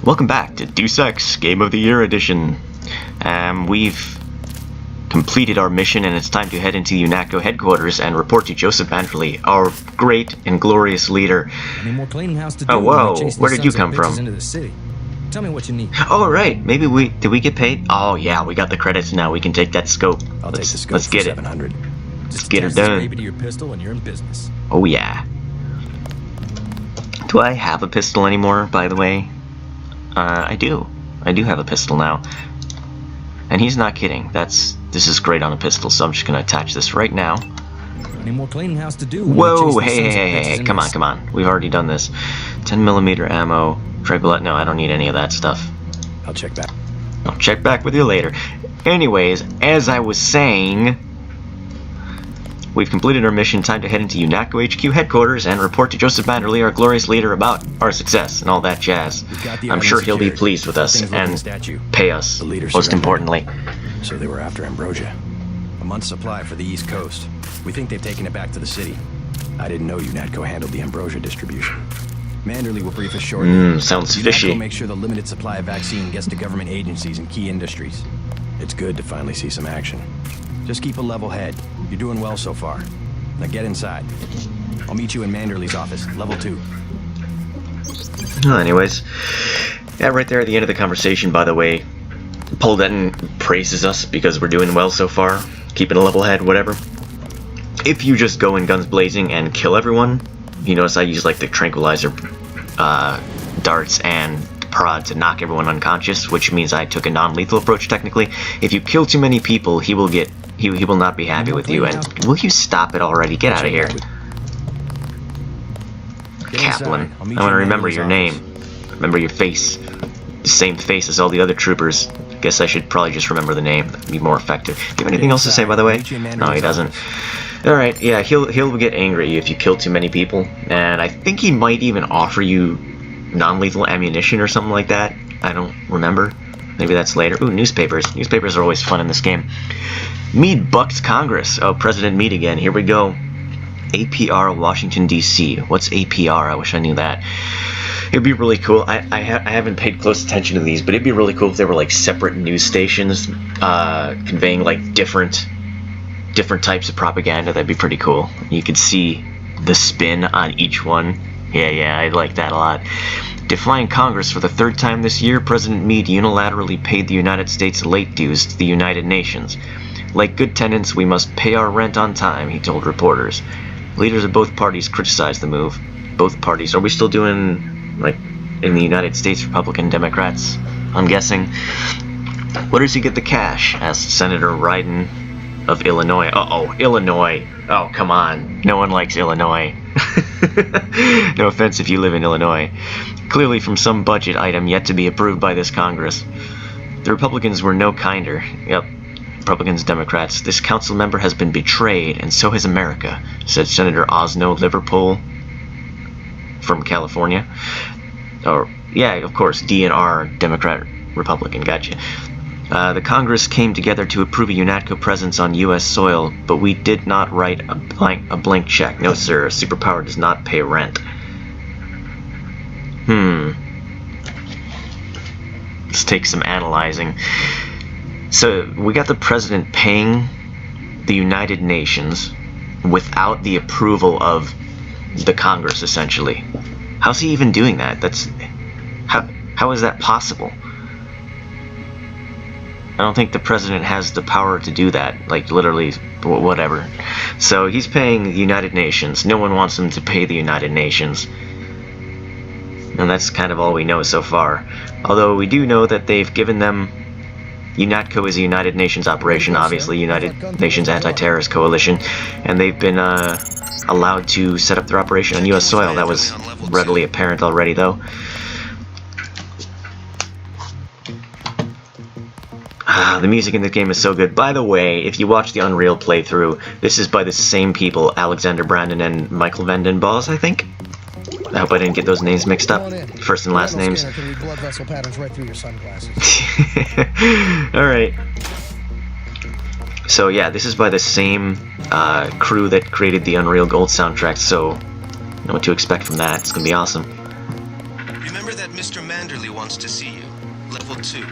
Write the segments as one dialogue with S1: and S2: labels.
S1: Welcome back to Deus Ex Game of the Year Edition. We've completed our mission and it's time to head into the UNATCO headquarters and report to Joseph Vanderlei, our great and glorious leader.
S2: Any more cleaning house to do?
S1: Oh, whoa, where did you come from?
S2: Into the city. Tell me what you need.
S1: Oh, right, maybe did we get paid? Oh, yeah, we got the credits now, we can take that scope.
S2: I'll take the scope.
S1: Let's get it.
S2: 700.
S1: Let's get her done.
S2: Maybe to your pistol and you're in business.
S1: Oh, yeah. Do I have a pistol anymore, by the way? I do. I do have a pistol now. And he's not kidding. This is great on a pistol, so I'm just gonna attach this right now.
S2: Any more cleaning house to do?
S1: Whoa, hey, come on. We've already done this. 10mm ammo, Triads. No, I don't need any of that stuff.
S2: I'll check back.
S1: I'll check back with you later. Anyways, as I was saying, we've completed our mission. Time to head into UNATCO HQ headquarters and report to Joseph Vanderlei, our glorious leader, about our success and all that jazz. I'm sure he'll be pleased with us and pay us, most importantly.
S2: So they were after Ambrosia. A month's supply for the East Coast. We think they've taken it back to the city. I didn't know UNATCO handled the Ambrosia distribution. Manderley will brief us shortly.
S1: Sounds fishy.
S2: UNATCO makes sure the limited supply of vaccine gets to government agencies and key industries. It's good to finally see some action. Just keep a level head. You're doing well so far. Now get inside. I'll meet you in Manderley's office, level 2.
S1: Well, anyways, yeah, right there at the end of the conversation, by the way, Paul Denton praises us because we're doing well so far, keeping a level head, whatever. If you just go in guns blazing and kill everyone, you notice I use like the tranquilizer darts and prod to knock everyone unconscious, which means I took a non-lethal approach technically. If you kill too many people, he will not be happy with you, and will you stop it already? Get out of here. Kaplan, I want to remember your name. Remember your face. The same face as all the other troopers. Guess I should probably just remember the name. That'd be more effective. Do you have anything else to say, by the way? No, he doesn't. Alright, yeah, he'll get angry at you if you kill too many people, and I think he might even offer you non-lethal ammunition or something like that. I don't remember. Maybe that's later. Ooh, newspapers. Newspapers are always fun in this game. Meade bucks Congress. Oh, President Meade again. Here we go. APR Washington, D.C. What's APR? I wish I knew that. It'd be really cool. I haven't paid close attention to these, but it'd be really cool if there were like separate news stations conveying like different types of propaganda. That'd be pretty cool. You could see the spin on each one. Yeah, I'd like that a lot. Defying Congress for the 3rd time this year, President Meade unilaterally paid the United States late dues to the United Nations. Like good tenants, we must pay our rent on time, he told reporters. Leaders of both parties criticized the move. Both parties. Are we still doing, like, in the United States, Republican Democrats? I'm guessing. Where does he get the cash? Asked Senator Ryden of Illinois. Uh-oh, Illinois. Oh, come on. No one likes Illinois. No offense if you live in Illinois. Clearly from some budget item yet to be approved by this Congress. The Republicans were no kinder. Yep. Republicans, Democrats. This council member has been betrayed, and so has America, said Senator Osno Liverpool from California. Or, yeah, of course, DNR, Democrat, Republican, gotcha. The Congress came together to approve a UNATCO presence on U.S. soil, but we did not write a blank check. No, sir, a superpower does not pay rent. Let's take some analyzing. So, we got the president paying the United Nations without the approval of the Congress, essentially. How's he even doing that? How is that possible? I don't think the president has the power to do that, like literally, whatever. So he's paying the United Nations. No one wants him to pay the United Nations. And that's kind of all we know so far. Although we do know that they've given them... UNATCO is a United Nations operation, obviously, United Nations Anti-Terrorist Coalition, and they've been allowed to set up their operation on U.S. soil. That was readily apparent already, though. The music in this game is so good. By the way, if you watch the Unreal playthrough, this is by the same people, Alexander Brandon and Michael Van Den Bos, I think? I hope I didn't get those names mixed up. First and last names. Alright. So yeah, this is by the same crew that created the Unreal Gold soundtrack, so know what to expect from that. It's gonna be awesome.
S3: Remember that Mr. Manderley Manderley wants to see you. Level 2.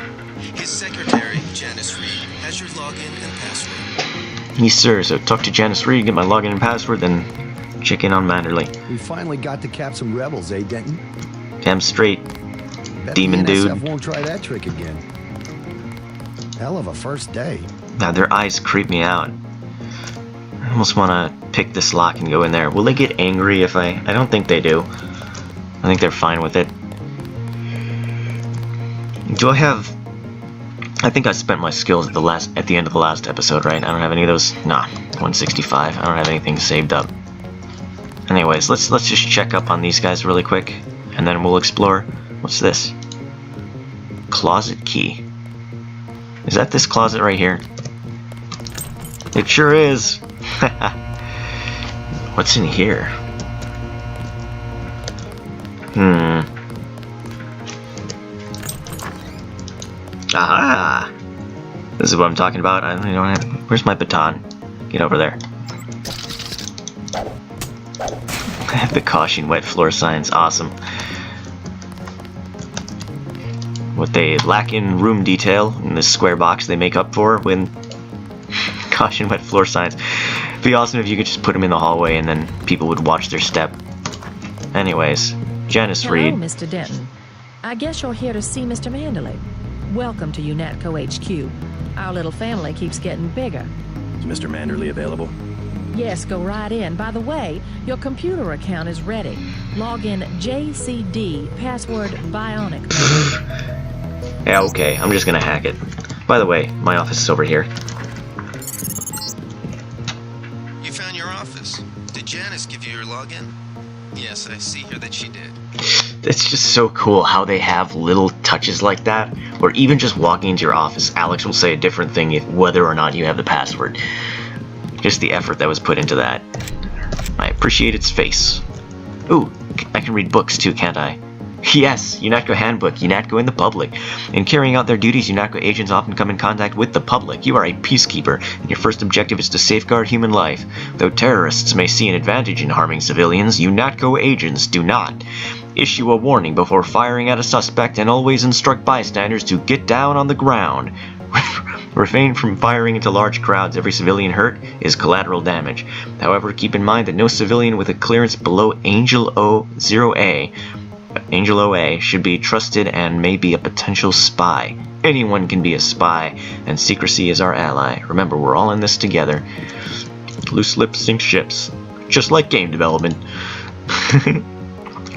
S3: His secretary, Janice Reed, has your login and password.
S1: Yes, sir. So talk to Janice Reed, get my login and password, then check in on Manderley.
S4: We finally got to cap some rebels, eh, Denton?
S1: Damn straight,
S4: Bet
S1: demon
S4: the NSF
S1: dude.
S4: won't try that trick again. Hell of a first day.
S1: Now their eyes creep me out. I almost want to pick this lock and go in there. Will they get angry if I don't think they do. I think they're fine with it. Do I have... I think I spent my skills at the end of the last episode, right? I don't have any of those. Nah, 165. I don't have anything saved up. Anyways, let's just check up on these guys really quick, and then we'll explore. What's this? Closet key. Is that this closet right here? It sure is. What's in here? Aha! This is what I'm talking about. I don't have. Where's my baton? Get over there. The caution wet floor signs. Awesome. What they lack in room detail in this square box, they make up for when caution wet floor signs. It'd be awesome if you could just put them in the hallway and then people would watch their step. Anyways, Janice Reed.
S5: Hello, Mr. Denton. I guess you're here to see Mr. Manderley. Welcome to UNATCO HQ. Our little family keeps getting bigger.
S2: Is Mr. Manderley available?
S5: Yes, go right in. By the way, your computer account is ready. Log in JCD, password Bionic.
S1: Yeah, okay, I'm just gonna hack it. By the way, my office is over here.
S3: You found your office. Did Janice give you your login? Yes, I see here that she did.
S1: It's just so cool how they have little touches like that, or even just walking into your office, Alex will say a different thing whether or not you have the password. Just the effort that was put into that. I appreciate its face. Ooh, I can read books too, can't I? Yes, UNATCO Handbook, UNATCO in the public. In carrying out their duties, UNATCO agents often come in contact with the public. You are a peacekeeper, and your first objective is to safeguard human life. Though terrorists may see an advantage in harming civilians, UNATCO agents do not. Issue a warning before firing at a suspect and always instruct bystanders to get down on the ground. Refrain from firing into large crowds. Every civilian hurt is collateral damage. However, keep in mind that no civilian with a clearance below Angel O0A should be trusted and may be a potential spy. Anyone can be a spy, and secrecy is our ally. Remember, we're all in this together. Loose lips sink ships. Just like game development.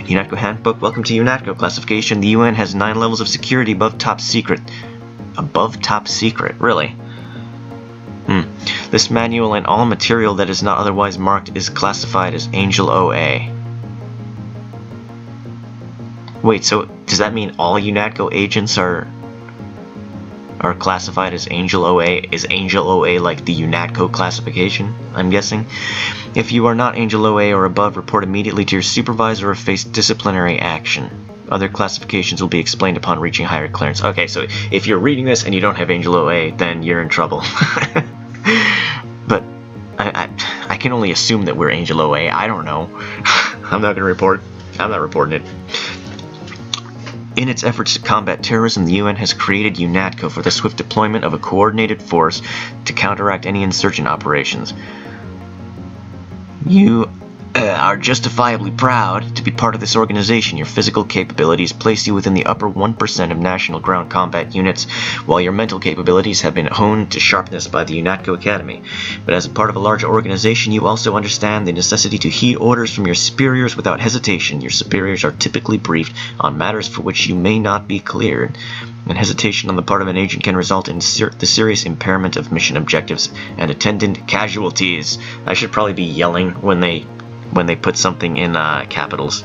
S1: UNATCO Handbook. Welcome to UNATCO. Classification. The UN has 9 levels of security above top secret. Above top secret? Really? This manual and all material that is not otherwise marked is classified as Angel OA. Wait, so does that mean all UNATCO agents are classified as Angel OA? Is Angel OA like the UNATCO classification, I'm guessing? If you are not Angel OA or above, report immediately to your supervisor or face disciplinary action. Other classifications will be explained upon reaching higher clearance. Okay, so if you're reading this and you don't have Angel OA, then you're in trouble. But I can only assume that we're Angel OA. I don't know. I'm not going to report. I'm not reporting it. In its efforts to combat terrorism, the UN has created UNATCO for the swift deployment of a coordinated force to counteract any insurgent operations. You are justifiably proud to be part of this organization. Your physical capabilities place you within the upper 1% of national ground combat units, while your mental capabilities have been honed to sharpness by the UNATCO Academy. But as a part of a larger organization, you also understand the necessity to heed orders from your superiors without hesitation. Your superiors are typically briefed on matters for which you may not be cleared, and hesitation on the part of an agent can result in the serious impairment of mission objectives and attendant casualties. I should probably be yelling when they put something in capitals.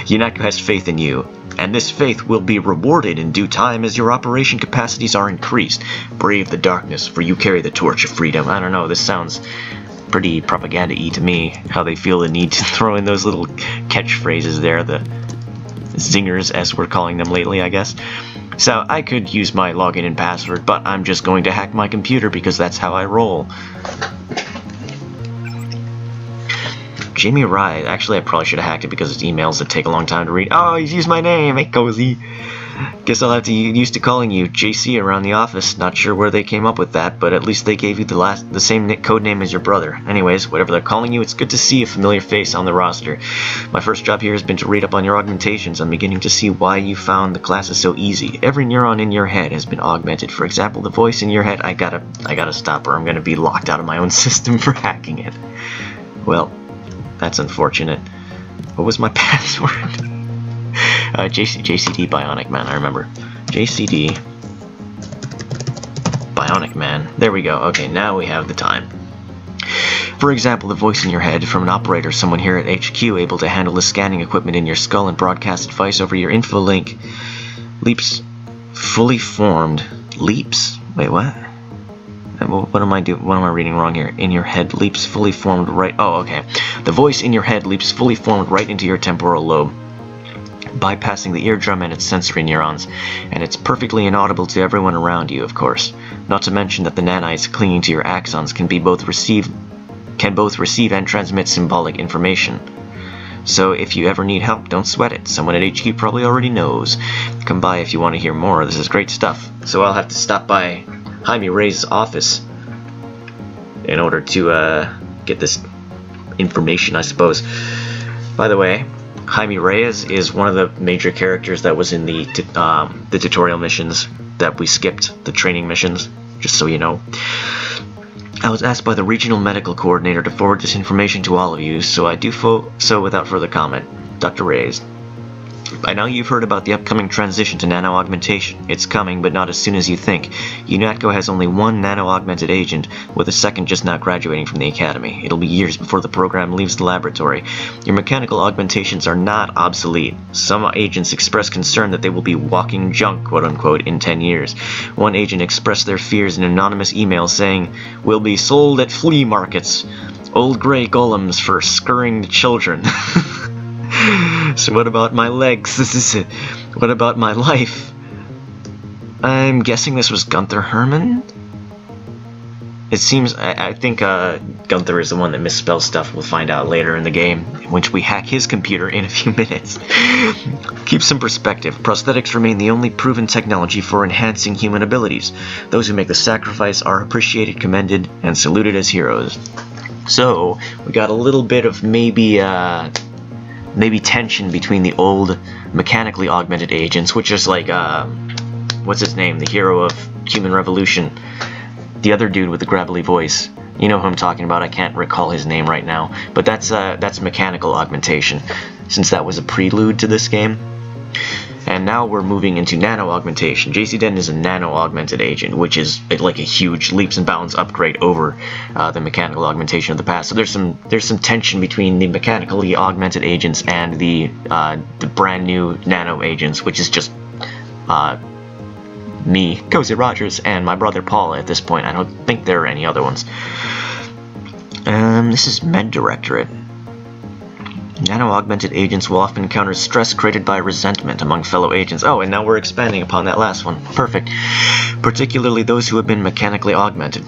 S1: UNATCO has faith in you, and this faith will be rewarded in due time as your operation capacities are increased. Brave the darkness, for you carry the torch of freedom. I don't know, this sounds pretty propaganda-y to me, how they feel the need to throw in those little catchphrases there, the zingers as we're calling them lately, I guess. So I could use my login and password, but I'm just going to hack my computer because that's how I roll. Jamie Rye. Actually, I probably should have hacked it because it's emails that take a long time to read. Oh, he's used my name. Hey, Cozy. Guess I'll have to get used to calling you JC around the office. Not sure where they came up with that, but at least they gave you the same code name as your brother. Anyways, whatever they're calling you, it's good to see a familiar face on the roster. My first job here has been to read up on your augmentations. I'm beginning to see why you found the classes so easy. Every neuron in your head has been augmented. For example, the voice in your head. I gotta stop or I'm gonna be locked out of my own system for hacking it. Well, that's unfortunate. What was my password? JCD Bionic Man, I remember. JCD Bionic Man. There we go. Okay, now we have the time. For example, the voice in your head from an operator, someone here at HQ able to handle the scanning equipment in your skull and broadcast advice over your info link. Leaps fully formed. Leaps? Wait, what? What am I doing? What am I reading wrong here? In your head leaps fully formed right. Oh, okay. The voice in your head leaps fully formed right into your temporal lobe, bypassing the eardrum and its sensory neurons, and it's perfectly inaudible to everyone around you, of course. Not to mention that the nanites clinging to your axons can both receive and transmit symbolic information. So if you ever need help, don't sweat it. Someone at HQ probably already knows. Come by if you want to hear more. This is great stuff. So I'll have to stop by Jaime Reyes' office in order to get this information, I suppose. By the way, Jaime Reyes is one of the major characters that was in the tutorial missions that we skipped, the training missions, just so you know. I was asked by the regional medical coordinator to forward this information to all of you, so I do so without further comment. Dr. Reyes. By now you've heard about the upcoming transition to Nano Augmentation. It's coming, but not as soon as you think. UNATCO has only one Nano Augmented agent, with a second just now graduating from the academy. It'll be years before the program leaves the laboratory. Your mechanical augmentations are not obsolete. Some agents express concern that they will be walking junk, quote-unquote, in 10 years. One agent expressed their fears in an anonymous email saying, "Will be sold at flea markets. Old grey golems for scurrying the children." So what about my legs? What about my life? I'm guessing this was Gunther Herman? It seems, I think Gunther is the one that misspells stuff. We'll find out later in the game, in which we hack his computer in a few minutes. Keep some perspective. Prosthetics remain the only proven technology for enhancing human abilities. Those who make the sacrifice are appreciated, commended, and saluted as heroes. So, we got a little bit of maybe tension between the old mechanically augmented agents, which is like, what's his name? The hero of Human Revolution. The other dude with the gravelly voice. You know who I'm talking about. I can't recall his name right now. But that's mechanical augmentation, since that was a prelude to this game. And now we're moving into Nano Augmentation. JC Den is a Nano Augmented agent, which is like a huge leaps and bounds upgrade over the mechanical augmentation of the past. So there's some tension between the mechanically augmented agents and the brand new Nano agents, which is just me, Cozy Rogers, and my brother Paul at this point. I don't think there are any other ones. This is Med Directorate. Nano-augmented agents will often encounter stress created by resentment among fellow agents. Oh, and now we're expanding upon that last one. Perfect. Particularly those who have been mechanically augmented.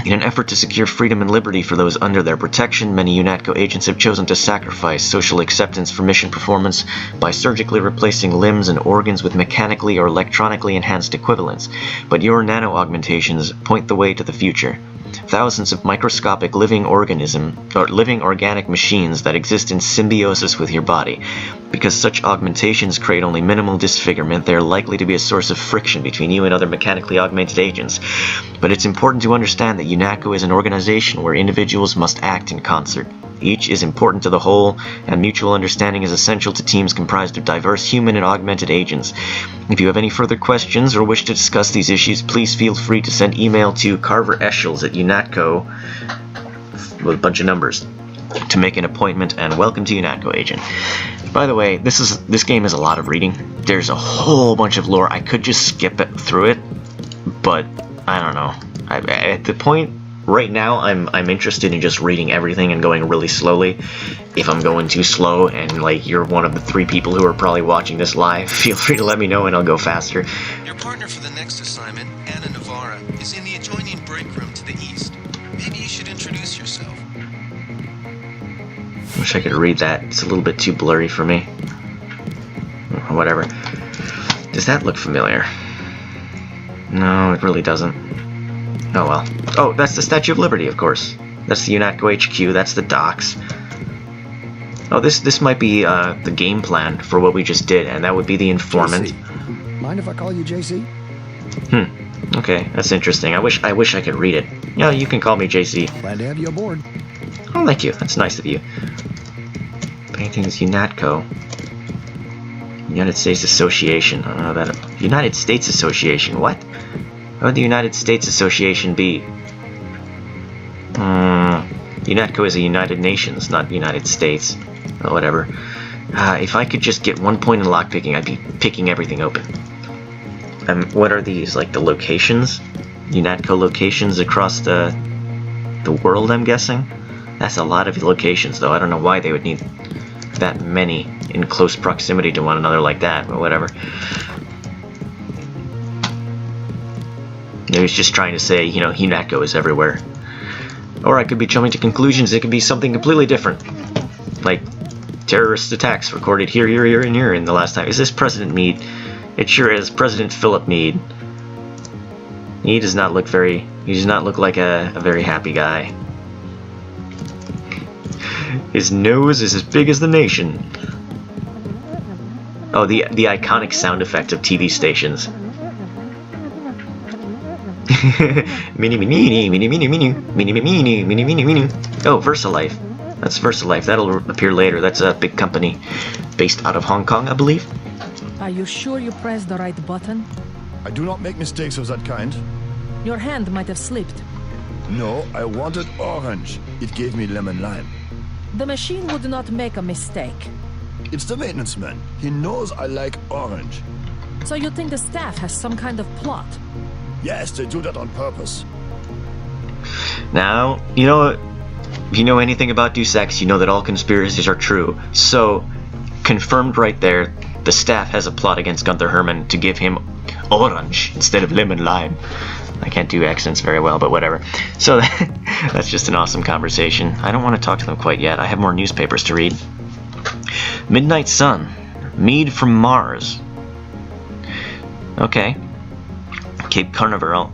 S1: In an effort to secure freedom and liberty for those under their protection, many UNATCO agents have chosen to sacrifice social acceptance for mission performance by surgically replacing limbs and organs with mechanically or electronically enhanced equivalents. But your nano-augmentations point the way to the future. Thousands of microscopic living organic machines that exist in symbiosis with your body. Because such augmentations create only minimal disfigurement, they are likely to be a source of friction between you and other mechanically augmented agents. But it's important to understand that UNATCO is an organization where individuals must act in concert. Each is important to the whole, and mutual understanding is essential to teams comprised of diverse human and augmented agents. If you have any further questions or wish to discuss these issues, please feel free to send email to Carver Eschels at UNATCO with a bunch of numbers to make an appointment, and welcome to UNATCO agent. By the way, this game is a lot of reading. There's a whole bunch of lore. I could just skip through it, but I don't know. At the point right now, I'm interested in just reading everything and going really slowly. If I'm going too slow and like you're one of the 3 people who are probably watching this live, feel free to let me know and I'll go faster.
S3: Your partner for the next assignment, Anna Navarra, is in the adjoining break room to the east. Maybe you should introduce yourself.
S1: Wish I could read that. It's a little bit too blurry for me. Whatever. Does that look familiar? No, it really doesn't. Oh well. Oh, that's the Statue of Liberty, of course. That's the UNATCO HQ. That's the docks. Oh, this might be the game plan for what we just did, and that would be the informant.
S4: JC. Mind if I call you JC?
S1: Okay, that's interesting. I wish I could read it. Yeah, you can call me JC.
S4: Glad to have you aboard.
S1: Oh, thank you. That's nice of you. Paintings UNATCO. United States Association. I don't know that. United States Association. What? How would the United States Association be? UNATCO is a United Nations, not United States. Oh, whatever. If I could just get 1 point in lockpicking, I'd be picking everything open. What are these? Like the locations? UNATCO locations across the world, I'm guessing? That's a lot of locations, though. I don't know why they would need that many in close proximity to one another like that, but whatever. Maybe he's just trying to say, you know, UNATCO is everywhere. Or I could be jumping to conclusions. It could be something completely different. Like terrorist attacks recorded here, and here in the last time. Is this President Meade? It sure is. President Philip Meade. He does not look like a very happy guy. His nose is as big as the nation. Oh, the iconic sound effect of TV stations. Mini mini mini mini mini mini mini mini mini mini. Oh, VersaLife. That's VersaLife. That'll appear later. That's a big company based out of Hong Kong, I believe.
S5: Are you sure you pressed the right button?
S6: I do not make mistakes of that kind.
S5: Your hand might have slipped.
S6: No, I wanted orange. It gave me lemon lime.
S5: The machine would not make a mistake.
S6: It's the maintenance man. He knows I like orange.
S5: So you think the staff has some kind of plot?
S6: Yes, they do that on purpose.
S1: Now, you know, if you know anything about Deus Ex, you know that all conspiracies are true. So, confirmed right there, the staff has a plot against Gunther Herman to give him orange instead of lemon lime. I can't do accents very well, but whatever. So, that's just an awesome conversation. I don't want to talk to them quite yet. I have more newspapers to read. Midnight Sun. Meade from Mars. Okay. Cape Canaveral.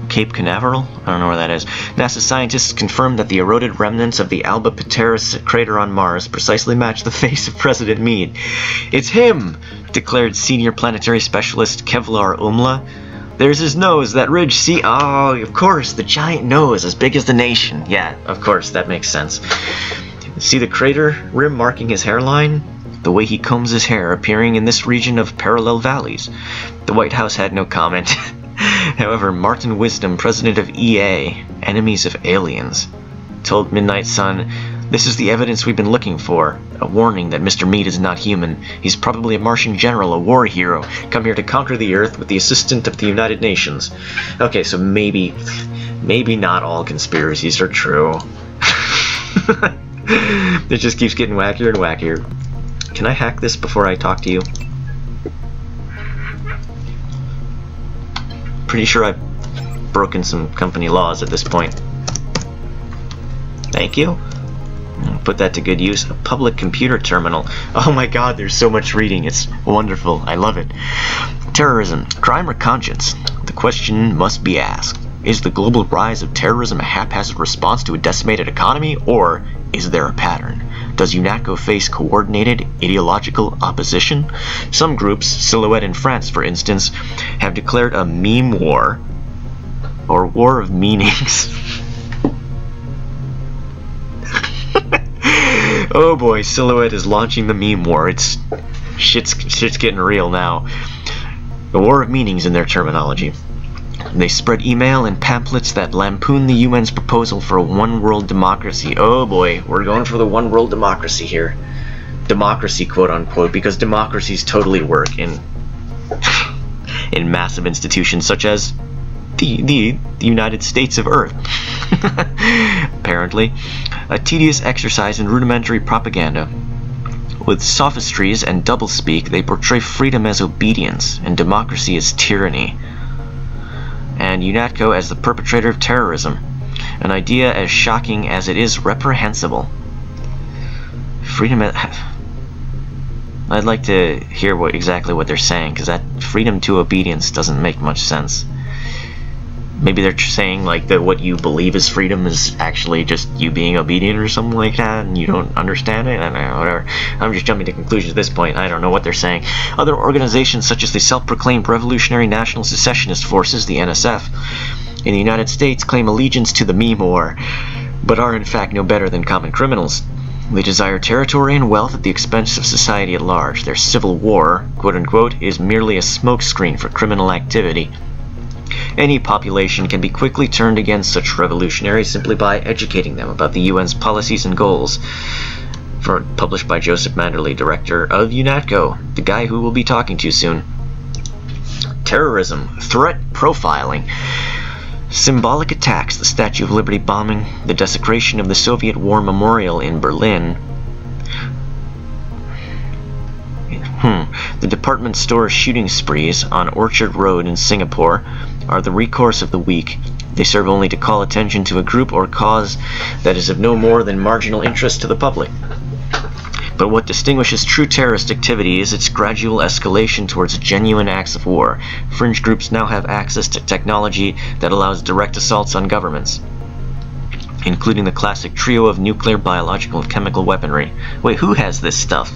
S1: Cape Canaveral? I don't know where that is. NASA scientists confirmed that the eroded remnants of the Alba Pteris crater on Mars precisely match the face of President Meade. It's him! Declared senior planetary specialist Kevlar Umla. There's his nose, that ridge, see? Oh, of course, the giant nose, as big as the nation. Yeah, of course, that makes sense. See the crater rim marking his hairline? The way he combs his hair, appearing in this region of parallel valleys. The White House had no comment. However, Martin Wisdom, president of EA, Enemies of Aliens, told Midnight Sun, "This is the evidence we've been looking for. A warning that Mr. Meade is not human. He's probably a Martian general, a war hero, come here to conquer the Earth with the assistance of the United Nations." Okay, so maybe not all conspiracies are true. It just keeps getting wackier and wackier. Can I hack this before I talk to you? Pretty sure I've broken some company laws at this point. Thank you. Put that to good use. A public computer terminal. Oh my god, there's so much reading. It's wonderful. I love it. Terrorism. Crime or conscience? The question must be asked. Is the global rise of terrorism a haphazard response to a decimated economy, or is there a pattern? Does UNATCO face coordinated ideological opposition? Some groups, Silhouette in France for instance, have declared a meme war, or war of meanings. Oh boy, Silhouette is launching the meme war. It's shit's getting real now. The war of meanings in their terminology. They spread email and pamphlets that lampoon the UN's proposal for a one-world democracy. Oh boy, we're going for the one-world democracy here. Democracy, quote-unquote, because democracies totally work in massive institutions such as the United States of Earth. Apparently. A tedious exercise in rudimentary propaganda. With sophistries and doublespeak, they portray freedom as obedience and democracy as tyranny. And UNATCO as the perpetrator of terrorism, an idea as shocking as it is reprehensible. freedom... I'd like to hear exactly what they're saying, because that freedom to obedience doesn't make much sense. Maybe they're saying like that what you believe is freedom is actually just you being obedient or something like that, and you don't understand it. I don't know, whatever. I'm just jumping to conclusions at this point. I don't know what they're saying. Other organizations such as the self-proclaimed Revolutionary National Secessionist Forces, the NSF, in the United States claim allegiance to the meme war, but are in fact no better than common criminals. They desire territory and wealth at the expense of society at large. Their civil war, quote-unquote, is merely a smokescreen for criminal activity. Any population can be quickly turned against such revolutionaries simply by educating them about the UN's policies and goals. Published by Joseph Manderley, director of UNATCO, the guy who we'll be talking to soon. Terrorism, threat profiling, symbolic attacks, the Statue of Liberty bombing, the desecration of the Soviet War Memorial in Berlin, the department store shooting sprees on Orchard Road in Singapore are the recourse of the weak. They serve only to call attention to a group or cause that is of no more than marginal interest to the public. But what distinguishes true terrorist activity is its gradual escalation towards genuine acts of war. Fringe groups now have access to technology that allows direct assaults on governments, including the classic trio of nuclear, biological, and chemical weaponry. Wait, who has this stuff?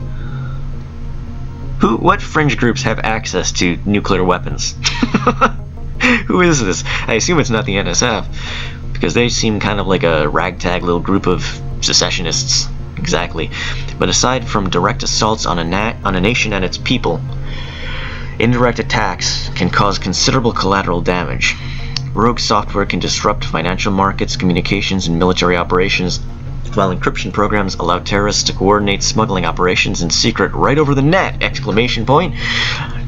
S1: What fringe groups have access to nuclear weapons? Who is this? I assume it's not the NSF, because they seem kind of like a ragtag little group of secessionists. Exactly. But aside from direct assaults on a nation and its people, indirect attacks can cause considerable collateral damage. Rogue software can disrupt financial markets, communications, and military operations, while encryption programs allow terrorists to coordinate smuggling operations in secret right over the net! Exclamation point!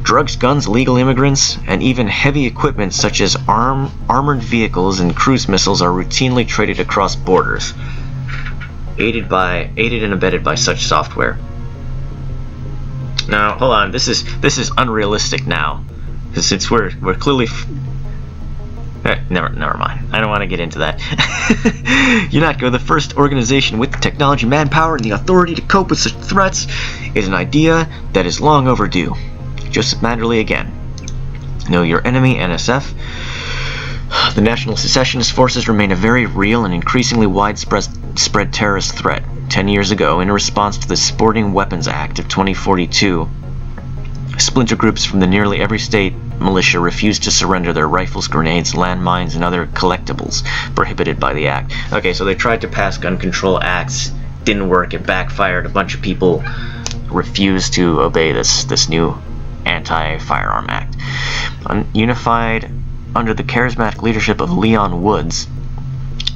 S1: Drugs, guns, illegal immigrants, and even heavy equipment such as armored vehicles and cruise missiles are routinely traded across borders, aided and abetted by such software. Now, hold on, this is unrealistic now, because since we're clearly never mind. I don't want to get into that. UNATCO, the first organization with the technology, manpower, and the authority to cope with such threats, is an idea that is long overdue. Joseph Manderley again. Know your enemy, NSF. The National Secessionist Forces remain a very real and increasingly widespread terrorist threat. 10 years ago, in response to the Sporting Weapons Act of 2042, splinter groups from nearly every state militia refused to surrender their rifles, grenades, landmines, and other collectibles prohibited by the act. Okay, so they tried to pass gun control acts, didn't work, it backfired. A bunch of people refused to obey this new anti-firearm act. Unified under the charismatic leadership of Leon Woods,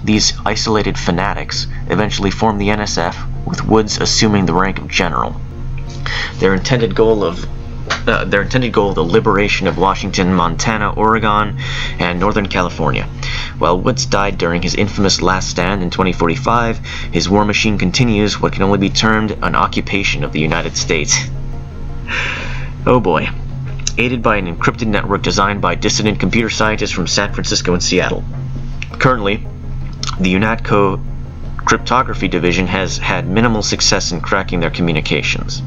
S1: these isolated fanatics eventually formed the NSF, with Woods assuming the rank of general. Their intended goal, the liberation of Washington, Montana, Oregon, and Northern California. While Woods died during his infamous last stand in 2045, his war machine continues what can only be termed an occupation of the United States. Oh boy. Aided by an encrypted network designed by dissident computer scientists from San Francisco and Seattle. Currently, the UNATCO cryptography division has had minimal success in cracking their communications.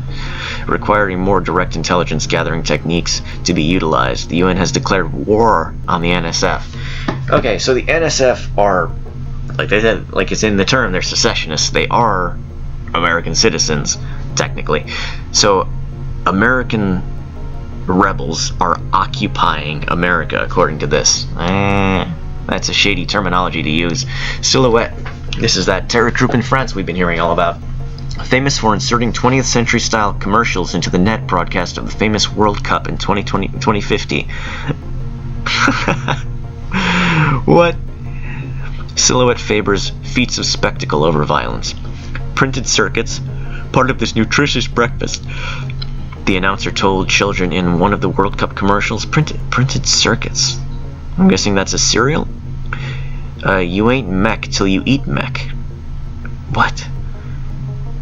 S1: Requiring more direct intelligence gathering techniques to be utilized, the UN has declared war on the NSF. Okay, so the NSF are, like they said, like it's in the term, they're secessionists. They are American citizens, technically. So American rebels are occupying America, according to this. That's a shady terminology to use. Silhouette. This is that terror group in France we've been hearing all about. Famous for inserting 20th century style commercials into the net broadcast of the famous World Cup in 2050. What? Silhouette favors feats of spectacle over violence. Printed circuits, part of this nutritious breakfast. The announcer told children in one of the World Cup commercials. Printed circuits. I'm guessing that's a cereal? You ain't mech till you eat mech. What?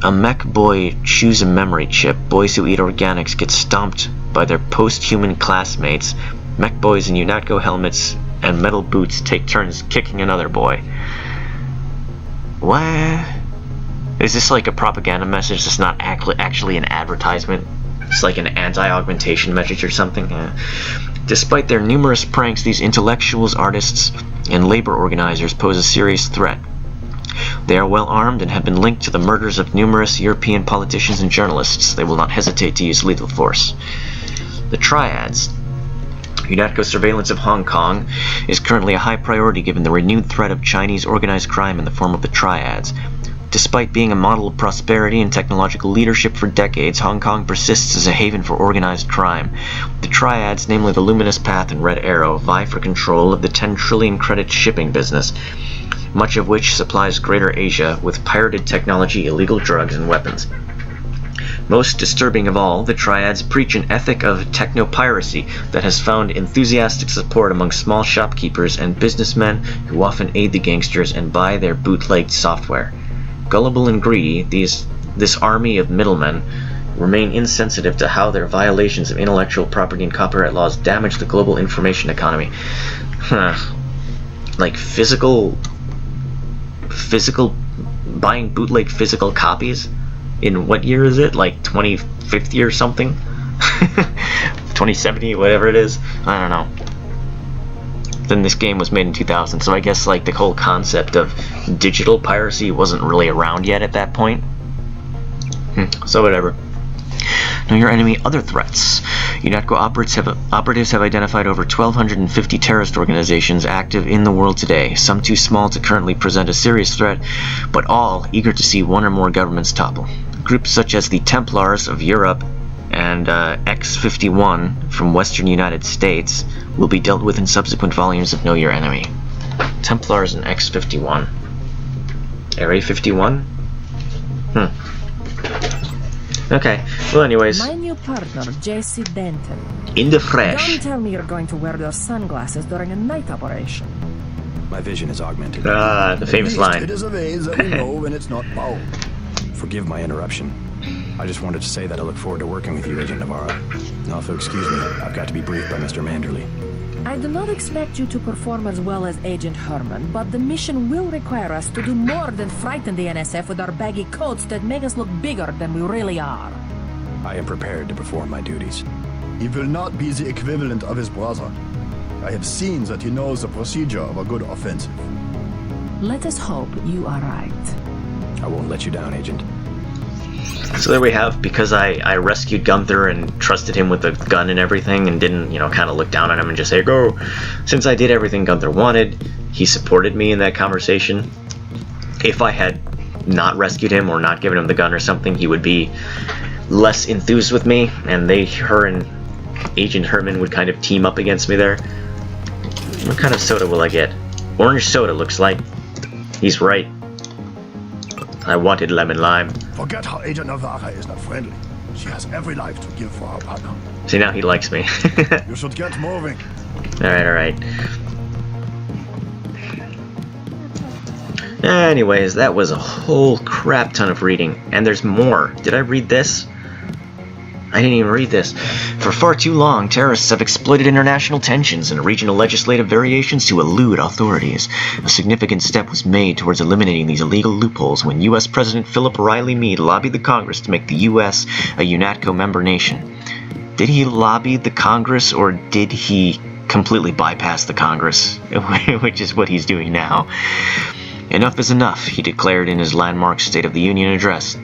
S1: A mech boy chews a memory chip. Boys who eat organics get stomped by their post-human classmates. Mech boys in UNATCO helmets and metal boots take turns kicking another boy. What? Is this like a propaganda message? It's not actually an advertisement. It's like an anti-augmentation message or something. Despite their numerous pranks, these intellectuals, artists, and labor organizers pose a serious threat. They are well armed and have been linked to the murders of numerous European politicians and journalists. They will not hesitate to use lethal force. The Triads. UNATCO's surveillance of Hong Kong is currently a high priority given the renewed threat of Chinese organized crime in the form of the Triads. Despite being a model of prosperity and technological leadership for decades, Hong Kong persists as a haven for organized crime. The Triads, namely the Luminous Path and Red Arrow, vie for control of the 10 trillion credit shipping business, much of which supplies Greater Asia with pirated technology, illegal drugs, and weapons. Most disturbing of all, the Triads preach an ethic of techno-piracy that has found enthusiastic support among small shopkeepers and businessmen who often aid the gangsters and buy their bootlegged software. Gullible and greedy, this army of middlemen remain insensitive to how their violations of intellectual property and copyright laws damage the global information economy. Like physical buying bootleg physical copies? In what year is it? Like 2050 or something? 2070, whatever it is? I don't know. Then this game was made in 2000, so I guess like the whole concept of digital piracy wasn't really around yet at that point. So whatever. Know your enemy. Other threats. UNATCO operatives have identified over 1,250 terrorist organizations active in the world today, some too small to currently present a serious threat, but all eager to see one or more governments topple. Groups such as the Templars of Europe and X-51 from Western United States will be dealt with in subsequent volumes of Know Your Enemy. Templars and X-51. Area 51? Okay, well anyways.
S5: My new partner, J.C. Denton.
S1: In the fresh.
S5: Don't tell me you're going to wear those sunglasses during a night operation.
S2: My vision is augmented.
S1: The famous line.
S6: It is a way that we know when it's not bound.
S2: Forgive my interruption. I just wanted to say that I look forward to working with you, Agent Navarro. Also, excuse me, I've got to be briefed by Mr. Manderley.
S5: I do not expect you to perform as well as Agent Herman, but the mission will require us to do more than frighten the NSF with our baggy coats that make us look bigger than we really are.
S2: I am prepared to perform my duties.
S6: He will not be the equivalent of his brother. I have seen that he knows the procedure of a good offensive.
S5: Let us hope you are right.
S2: I won't let you down, Agent.
S1: So there we have, because I rescued Gunther and trusted him with the gun and everything and didn't, kind of look down on him and just say, go. Since I did everything Gunther wanted, he supported me in that conversation. If I had not rescued him or not given him the gun or something, he would be less enthused with me, and her and Agent Herman would kind of team up against me there. What kind of soda will I get? Orange soda looks like. He's right. I wanted lemon lime.
S6: Forget how Agent Navarra is not friendly. She has every life to give for our partner.
S1: See, now he likes me.
S6: You should get moving.
S1: Alright. Anyways, that was a whole crap ton of reading. And there's more. Did I read this? I didn't even read this. For far too long, terrorists have exploited international tensions and regional legislative variations to elude authorities. A significant step was made towards eliminating these illegal loopholes when U.S. President Philip Riley Meade lobbied the Congress to make the U.S. a UNATCO member nation. Did he lobby the Congress, or did he completely bypass the Congress, which is what he's doing now? Enough is enough, he declared in his landmark State of the Union address.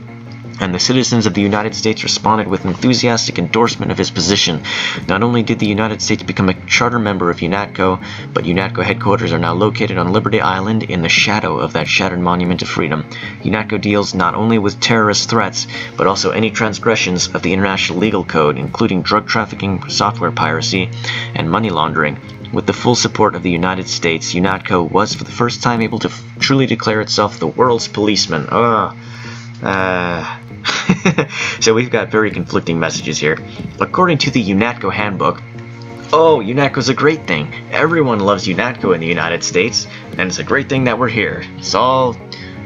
S1: And the citizens of the United States responded with enthusiastic endorsement of his position. Not only did the United States become a charter member of UNATCO, but UNATCO headquarters are now located on Liberty Island in the shadow of that shattered monument to freedom. UNATCO deals not only with terrorist threats, but also any transgressions of the international legal code, including drug trafficking, software piracy, and money laundering. With the full support of the United States, UNATCO was for the first time able to truly declare itself the world's policeman. So we've got very conflicting messages here. According to the UNATCO handbook, UNATCO's a great thing. Everyone loves UNATCO in the United States, and it's a great thing that we're here. It's all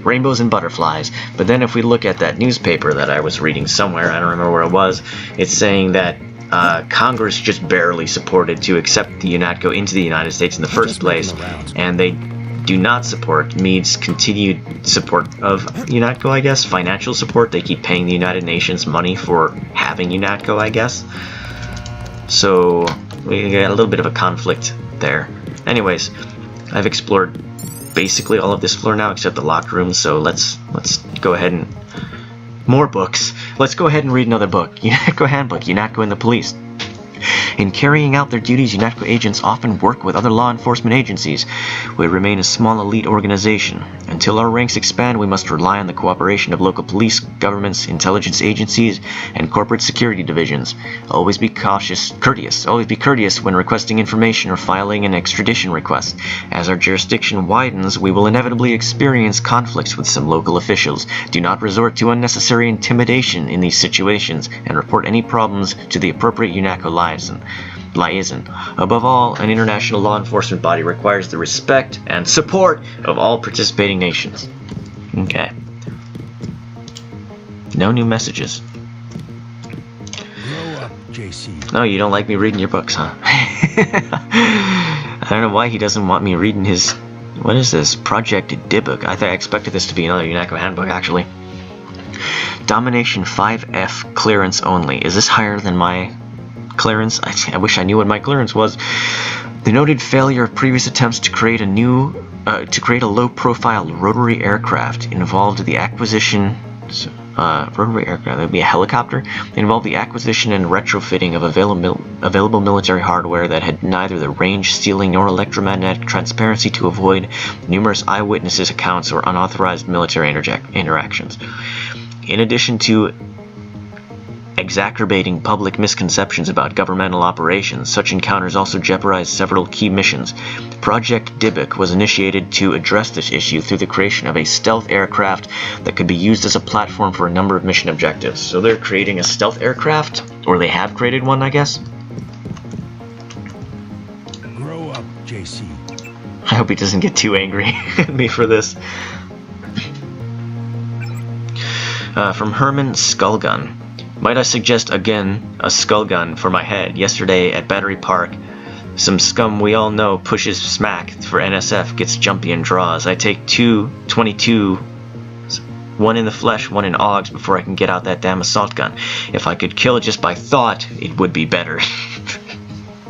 S1: rainbows and butterflies. But then if we look at that newspaper that I was reading somewhere, I don't remember where it was, it's saying that Congress just barely supported to accept the UNATCO into the United States in the first place, and they do not support means continued support of UNATCO, I guess. Financial support. They keep paying the United Nations money for having UNATCO, I guess. So we got a little bit of a conflict there. Anyways, I've explored basically all of this floor now except the locked room, so let's go ahead and... More books. Let's go ahead and read another book. UNATCO Handbook, UNATCO and the Police. In carrying out their duties, UNATCO agents often work with other law enforcement agencies. We remain a small elite organization. Until our ranks expand, we must rely on the cooperation of local police, governments, intelligence agencies, and corporate security divisions. Always be courteous. Always be courteous when requesting information or filing an extradition request. As our jurisdiction widens, we will inevitably experience conflicts with some local officials. Do not resort to unnecessary intimidation in these situations, and report any problems to the appropriate UNATCO liaison. Above all, an international law enforcement body requires the respect and support of all participating nations. Okay. No new messages.
S4: Grow up, JC.
S1: No, you don't like me reading your books, huh? I don't know why he doesn't want me reading his... What is this? Project Dybbuk. I expected this to be another UNATCO handbook, actually. Domination 5F clearance only. Is this higher than my... clearance? I wish I knew what my clearance was. The noted failure of previous attempts to create a low-profile rotary aircraft involved the acquisition. Rotary aircraft. That would be a helicopter. Involved the acquisition and retrofitting of available military hardware that had neither the range, sealing, nor electromagnetic transparency to avoid numerous eyewitnesses' accounts or unauthorized military interactions. In addition to exacerbating public misconceptions about governmental operations, such encounters also jeopardized several key missions. Project Dybbuk was initiated to address this issue through the creation of a stealth aircraft that could be used as a platform for a number of mission objectives. So they're creating a stealth aircraft, or they have created one, I guess.
S4: Grow up, JC.
S1: I hope he doesn't get too angry at me for this. From Herman Skullgun. Might I suggest again a skull gun for my head? Yesterday at Battery Park, some scum we all know pushes smack for NSF, gets jumpy and draws. I take 2.22, one in the flesh, one in AUGs before I can get out that damn assault gun. If I could kill just by thought, it would be better.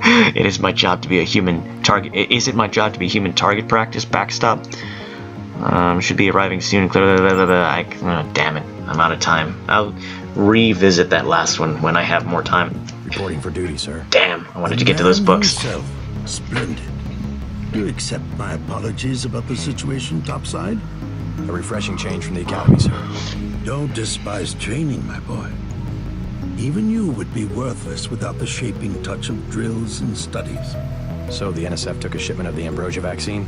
S1: It is my job to be a human target. Is it my job to be human target practice? Backstop. Should be arriving soon. Damn it, I'm out of time. I'll revisit that last one when I have more time.
S2: Reporting for duty, sir.
S1: Damn, I wanted to get to those books.
S7: Yourself. Splendid. You accept my apologies about the situation topside?
S2: A refreshing change from the academy, sir.
S7: Don't despise training, my boy. Even you would be worthless without the shaping touch of drills and studies.
S2: So the NSF took a shipment of the Ambrosia vaccine?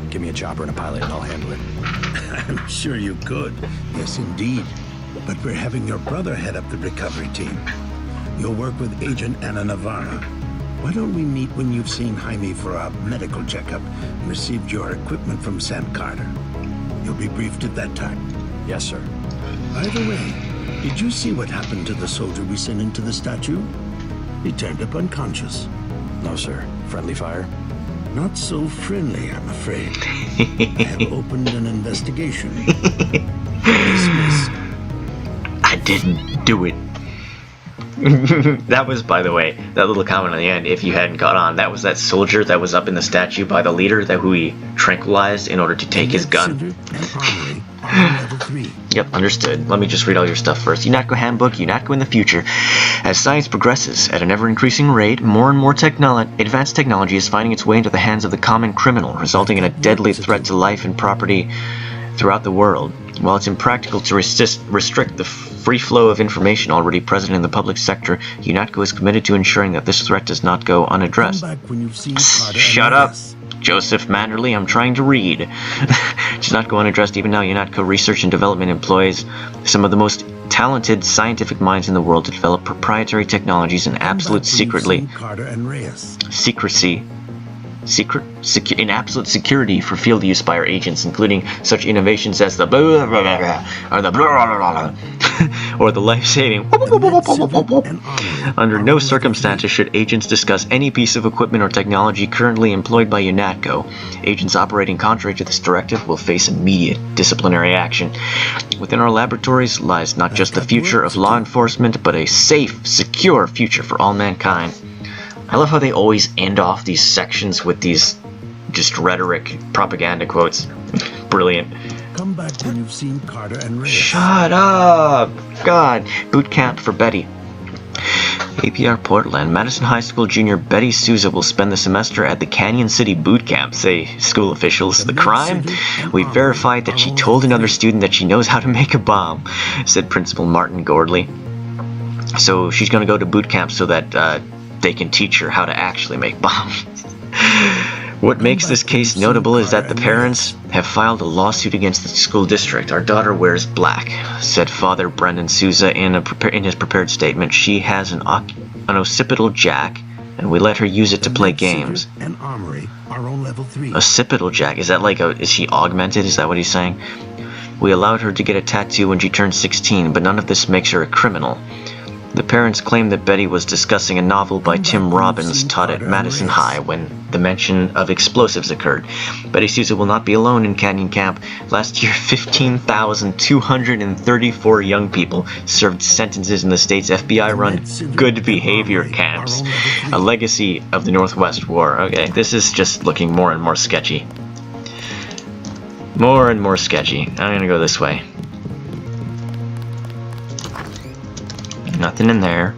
S2: Give me a chopper and a pilot and I'll handle it.
S7: I'm sure you could. Yes, indeed. But we're having your brother head up the recovery team. You'll work with Agent Ana Navarra. Why don't we meet when you've seen Jaime for a medical checkup and received your equipment from Sam Carter? You'll be briefed at that time.
S2: Yes, sir.
S7: By the way, did you see what happened to the soldier we sent into the statue? He turned up unconscious.
S2: No, sir. Friendly fire?
S7: Not so friendly, I'm afraid. I have opened an investigation. Dismissed.
S1: I didn't do it. That was, by the way, that little comment on the end, if you hadn't caught on, that was that soldier that was up in the statue by the leader who he tranquilized in order to take his gun.
S7: Level 3.
S1: Yep, understood. Let me just read all your stuff first. UNATCO Handbook, UNATCO in the Future. As science progresses at an ever-increasing rate, more and more advanced technology is finding its way into the hands of the common criminal, resulting in a deadly threat to life and property throughout the world. While it's impractical to restrict the free flow of information already present in the public sector, UNATCO is committed to ensuring that this threat does not go unaddressed. Shut up, Joseph Manderley, I'm trying to read. It does not go unaddressed. Even now, UNATCO Research and Development employs some of the most talented scientific minds in the world to develop proprietary technologies in absolute secrecy in absolute security for field use by our agents, including such innovations as the or the life-saving. Under no circumstances should agents discuss any piece of equipment or technology currently employed by UNATCO. Agents operating contrary to this directive will face immediate disciplinary action. Within our laboratories lies not just the future of law enforcement, but a safe, secure future for all mankind. I love how they always end off these sections with these just rhetoric, propaganda quotes. Brilliant.
S7: Come back when you've seen Carter and Reyes.
S1: Shut up! God. Boot camp for Betty. APR Portland. Madison High School junior Betty Souza will spend the semester at the Canyon City boot camp, say school officials. The crime? We verified that she told another student that she knows how to make a bomb, said Principal Martin Gordley. So she's going to go to boot camp so that they can teach her how to actually make bombs. What makes this case notable is that the parents have filed a lawsuit against the school district. Our daughter wears black, said Father Brendan Souza in his prepared statement. She has an occipital jack, and we let her use it to play games.
S7: And armory are on level 3.
S1: Occipital jack? Is that like is she augmented? Is that what he's saying? We allowed her to get a tattoo when she turned 16, but none of this makes her a criminal. The parents claim that Betty was discussing a novel by Tim Robbins taught at Madison High when the mention of explosives occurred. Betty Souza will not be alone in Canyon Camp. Last year, 15,234 young people served sentences in the state's FBI-run good behavior camps, a legacy of the Northwest War. Okay, this is just looking more and more sketchy. More and more sketchy. I'm gonna go this way. Nothing in there.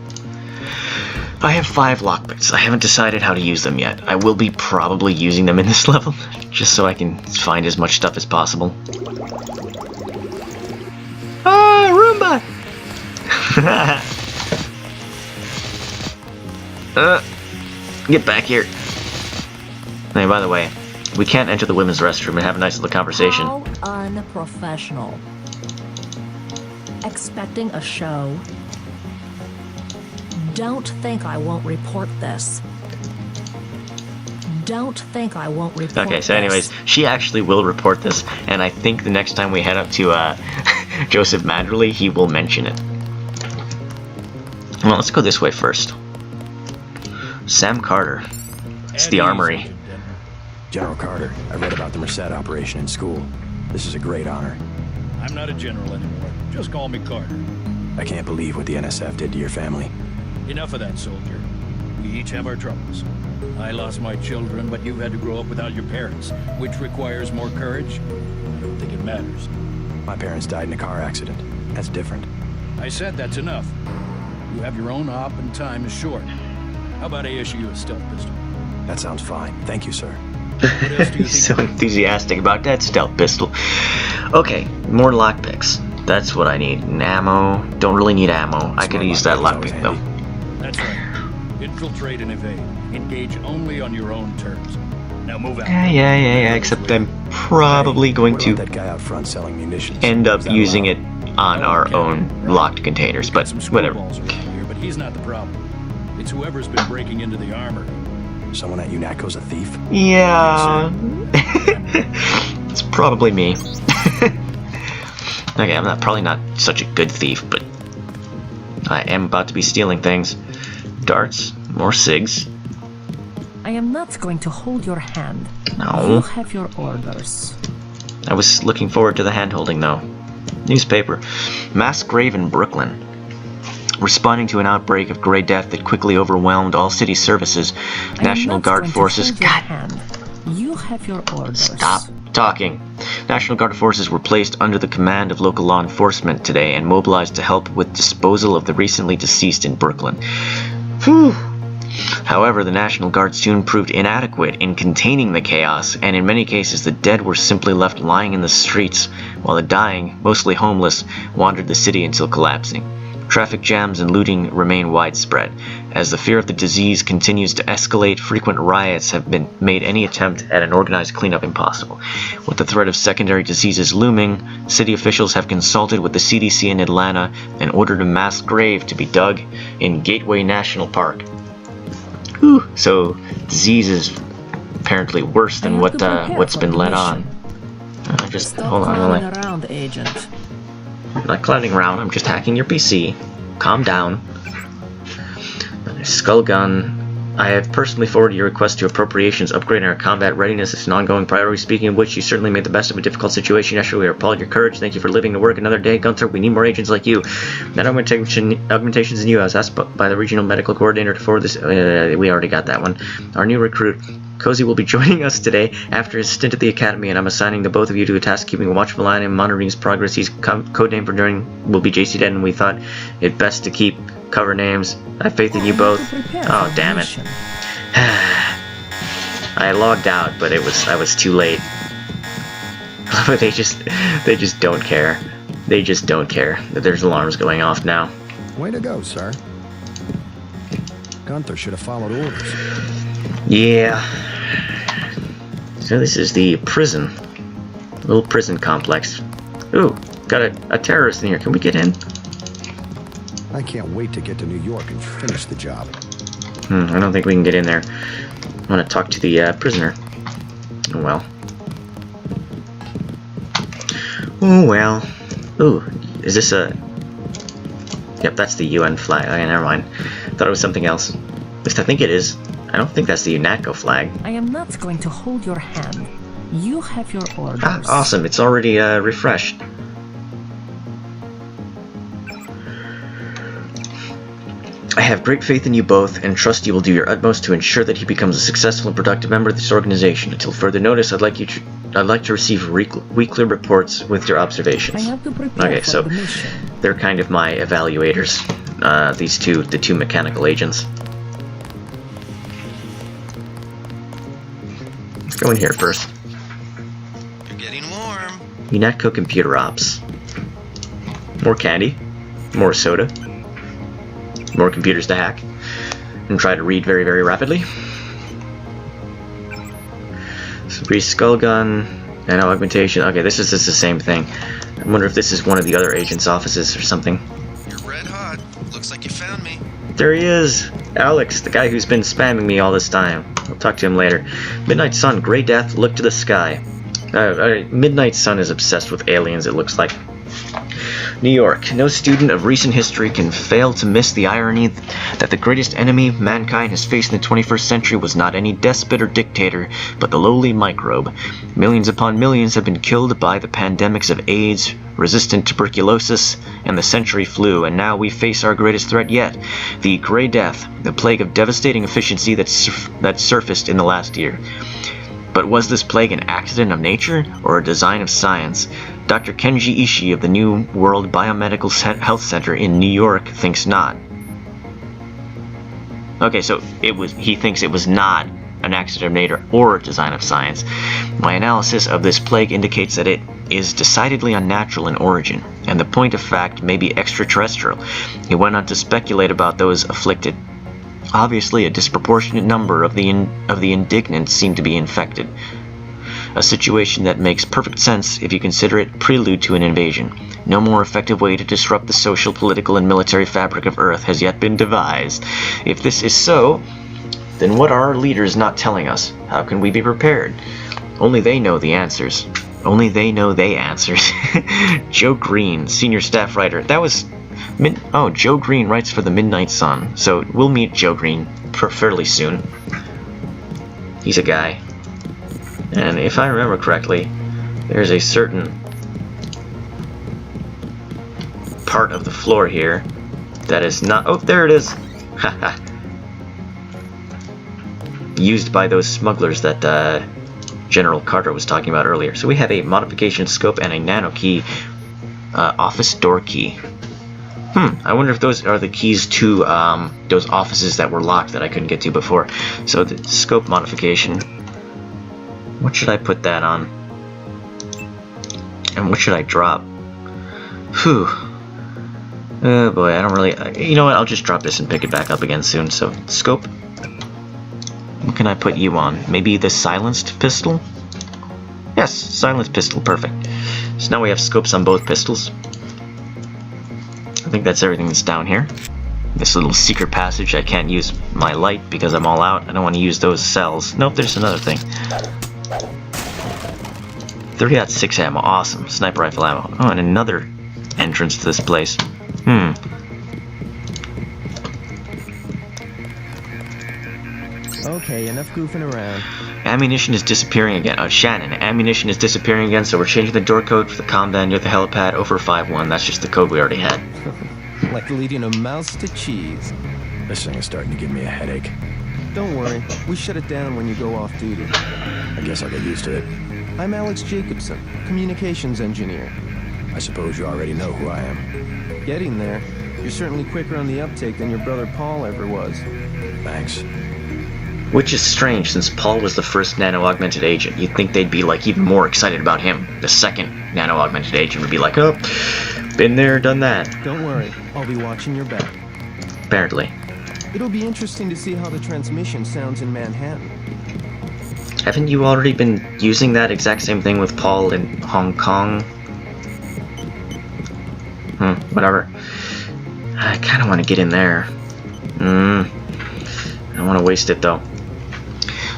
S1: I have 5 lockpicks. I haven't decided how to use them yet. I will be probably using them in this level, just so I can find as much stuff as possible. Ah, Roomba! Get back here. Hey, by the way, we can't enter the women's restroom and have a nice little conversation.
S5: How unprofessional. Expecting a show? Don't think I won't report this. Don't think I won't report this.
S1: Okay, so anyways, she actually will report this, and I think the next time we head up to Joseph Manderley, he will mention it. Well, let's go this way first. Sam Carter. It's the armory.
S2: General Carter, I read about the Merced operation in school. This is a great honor.
S8: I'm not a general anymore. Just call me Carter.
S2: I can't believe what the NSF did to your family.
S8: Enough of that, soldier. We each have our troubles. I lost my children, but you've had to grow up without your parents, which requires more courage. I don't think it matters.
S2: My parents died in a car accident. That's different.
S8: I said that's enough. You have your own op and time is short. How about I issue you a stealth pistol?
S2: That sounds fine. Thank you, sir.
S8: What else do you think?
S1: He's so enthusiastic about that stealth pistol. Okay, more lockpicks. That's what I need. And ammo. Don't really need ammo. I could use that lockpick though.
S8: That's right. Infiltrate and evade. Engage only on your own terms. Now move out.
S1: Yeah. Except I'm probably going to
S2: that guy out front selling munitions.
S1: end up using it on our own locked containers, but whatever.
S8: Here, but he's not the problem. It's whoever's been breaking into the armory.
S2: Someone at UNATCO's a thief?
S1: Yeah. It's probably me. Okay, I'm probably not such a good thief, but I am about to be stealing things. Darts, more cigs.
S5: I am not going to hold your hand.
S1: No.
S5: You have your orders.
S1: I was looking forward to the hand-holding, though. Newspaper. Mass grave in Brooklyn. Responding to an outbreak of gray death that quickly overwhelmed all city services, National Guard forces... God!
S5: You have your orders.
S1: Stop talking. National Guard forces were placed under the command of local law enforcement today and mobilized to help with disposal of the recently deceased in Brooklyn. Whew. However, the National Guard soon proved inadequate in containing the chaos, and in many cases the dead were simply left lying in the streets, while the dying, mostly homeless, wandered the city until collapsing. Traffic jams and looting remain widespread. As the fear of the disease continues to escalate, frequent riots have made any attempt at an organized cleanup impossible. With the threat of secondary diseases looming, city officials have consulted with the CDC in Atlanta and ordered a mass grave to be dug in Gateway National Park. Whew. So, disease is apparently worse than what's been let on. Just
S5: Stop
S1: hold on.
S5: around, agent.
S1: I'm not clowning around, I'm just hacking your PC. Calm down. Skull gun. I have personally forwarded your request to appropriations. Upgrading our combat readiness is an ongoing priority, speaking of which you certainly made the best of a difficult situation. Yesterday we applaud your courage. Thank you for living to work another day. Gunther, we need more agents like you. Nano Augmentations in you. I was asked by the regional medical coordinator to forward this. We already got that one. Our new recruit, Cozy, will be joining us today after his stint at the academy, and I'm assigning the both of you to a task keeping a watchful eye and monitoring his progress. His codename for during will be JC Dead, and we thought it best to keep cover names. I have faith in you both. Oh, damn it. I logged out, but I was too late. But they just don't care. They just don't care that there's alarms going off now.
S4: Way to go, sir. Gunther should have followed orders.
S1: Yeah. So this is the prison. Little prison complex. Ooh, got a terrorist in here. Can we get in?
S4: I can't wait to get to New York and finish the job.
S1: I don't think we can get in there. I want to talk to the prisoner. Oh well. Oh well. Ooh, is this a... Yep, that's the UN flag. Okay, never mind. Thought it was something else. At least I think it is. I don't think that's the UNATCO flag.
S5: I am not going to hold your hand. You have your orders.
S1: Ah, awesome. It's already refreshed. I have great faith in you both, and trust you will do your utmost to ensure that he becomes a successful and productive member of this organization. Until further notice, I'd like to receive weekly reports with your observations.
S5: I have to prepare
S1: Okay,
S5: for
S1: so
S5: the mission.
S1: they're kind of my evaluators. The two mechanical agents. Let's go in here first.
S3: You're getting warm.
S1: UNATCO computer ops. More candy. More soda. More computers to hack. And try to read very, very rapidly. Breeze skull gun. Nano augmentation. Okay, this is just the same thing. I wonder if this is one of the other agents' offices or something.
S3: You're red hot. Looks like you found me.
S1: There he is! Alex, the guy who's been spamming me all this time. I'll talk to him later. Midnight Sun, Grey Death, look to the sky. Midnight Sun is obsessed with aliens, it looks like. New York. No student of recent history can fail to miss the irony that the greatest enemy mankind has faced in the 21st century was not any despot or dictator, but the lowly microbe. Millions upon millions have been killed by the pandemics of AIDS, resistant tuberculosis, and the century flu, and now we face our greatest threat yet, the Grey Death, the plague of devastating efficiency that surfaced in the last year. But was this plague an accident of nature or a design of science? Dr. Kenji Ishii of the New World Biomedical Health Center in New York thinks not. Okay, so he thinks it was not an accident of nature or a design of science. My analysis of this plague indicates that it is decidedly unnatural in origin, and the point of fact may be extraterrestrial. He went on to speculate about those afflicted. Obviously, a disproportionate number of the indignant seem to be infected. A situation that makes perfect sense if you consider it prelude to an invasion. No more effective way to disrupt the social, political, and military fabric of Earth has yet been devised. If this is so, then what are our leaders not telling us? How can we be prepared? Only they know the answers. Only they know they answers. Joe Green, senior staff writer. That was... Joe Green writes for the Midnight Sun, so we'll meet Joe Green fairly soon. He's a guy. And if I remember correctly, there's a certain part of the floor here that is not... Oh, there it is! Haha. Used by those smugglers that General Carter was talking about earlier. So we have a modification scope and a nano key, office door key. I wonder if those are the keys to those offices that were locked that I couldn't get to before. So the scope modification. What should I put that on? And what should I drop? Whew. Oh boy, I don't really... You know what, I'll just drop this and pick it back up again soon. So, scope. What can I put you on? Maybe the silenced pistol? Yes, silenced pistol, perfect. So now we have scopes on both pistols. I think that's everything that's down here. This little secret passage, I can't use my light because I'm all out. I don't want to use those cells. Nope, there's another thing. 30-06 ammo, awesome. Sniper rifle ammo. Oh, and another entrance to this place.
S2: Okay, enough goofing around.
S1: Ammunition is disappearing again. Oh, Shannon, ammunition is disappearing again, so we're changing the door code for the combat near the helipad over 5-1. That's just the code we already had.
S2: Like leading a mouse to cheese. This thing is starting to give me a headache. Don't worry, we shut it down when you go off duty. I guess I'll get used to it. I'm Alex Jacobson, communications engineer. I suppose you already know who I am. Getting there. You're certainly quicker on the uptake than your brother Paul ever was. Thanks.
S1: Which is strange, since Paul was the first nano-augmented agent. You'd think they'd be, like, even more excited about him. The second nano-augmented agent would be like, oh, been there, done that.
S2: Don't worry, I'll be watching your back.
S1: Apparently.
S2: It'll be interesting to see how the transmission sounds in Manhattan.
S1: Haven't you already been using that exact same thing with Paul in Hong Kong? Whatever. I kind of want to get in there. I don't want to waste it, though.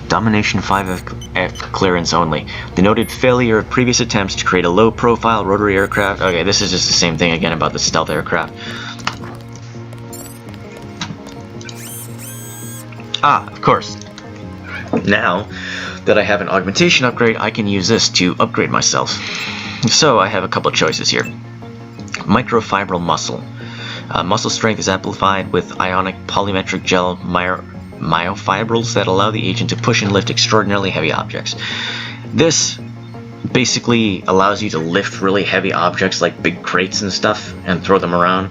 S1: Domination 5F clearance only. The noted failure of previous attempts to create a low-profile rotary aircraft. Okay, this is just the same thing again about the stealth aircraft. Ah, of course. Now that I have an augmentation upgrade, I can use this to upgrade myself. So I have a couple choices here. Microfibril muscle. Muscle strength is amplified with ionic polymetric gel myofibrils that allow the agent to push and lift extraordinarily heavy objects. This basically allows you to lift really heavy objects like big crates and stuff and throw them around,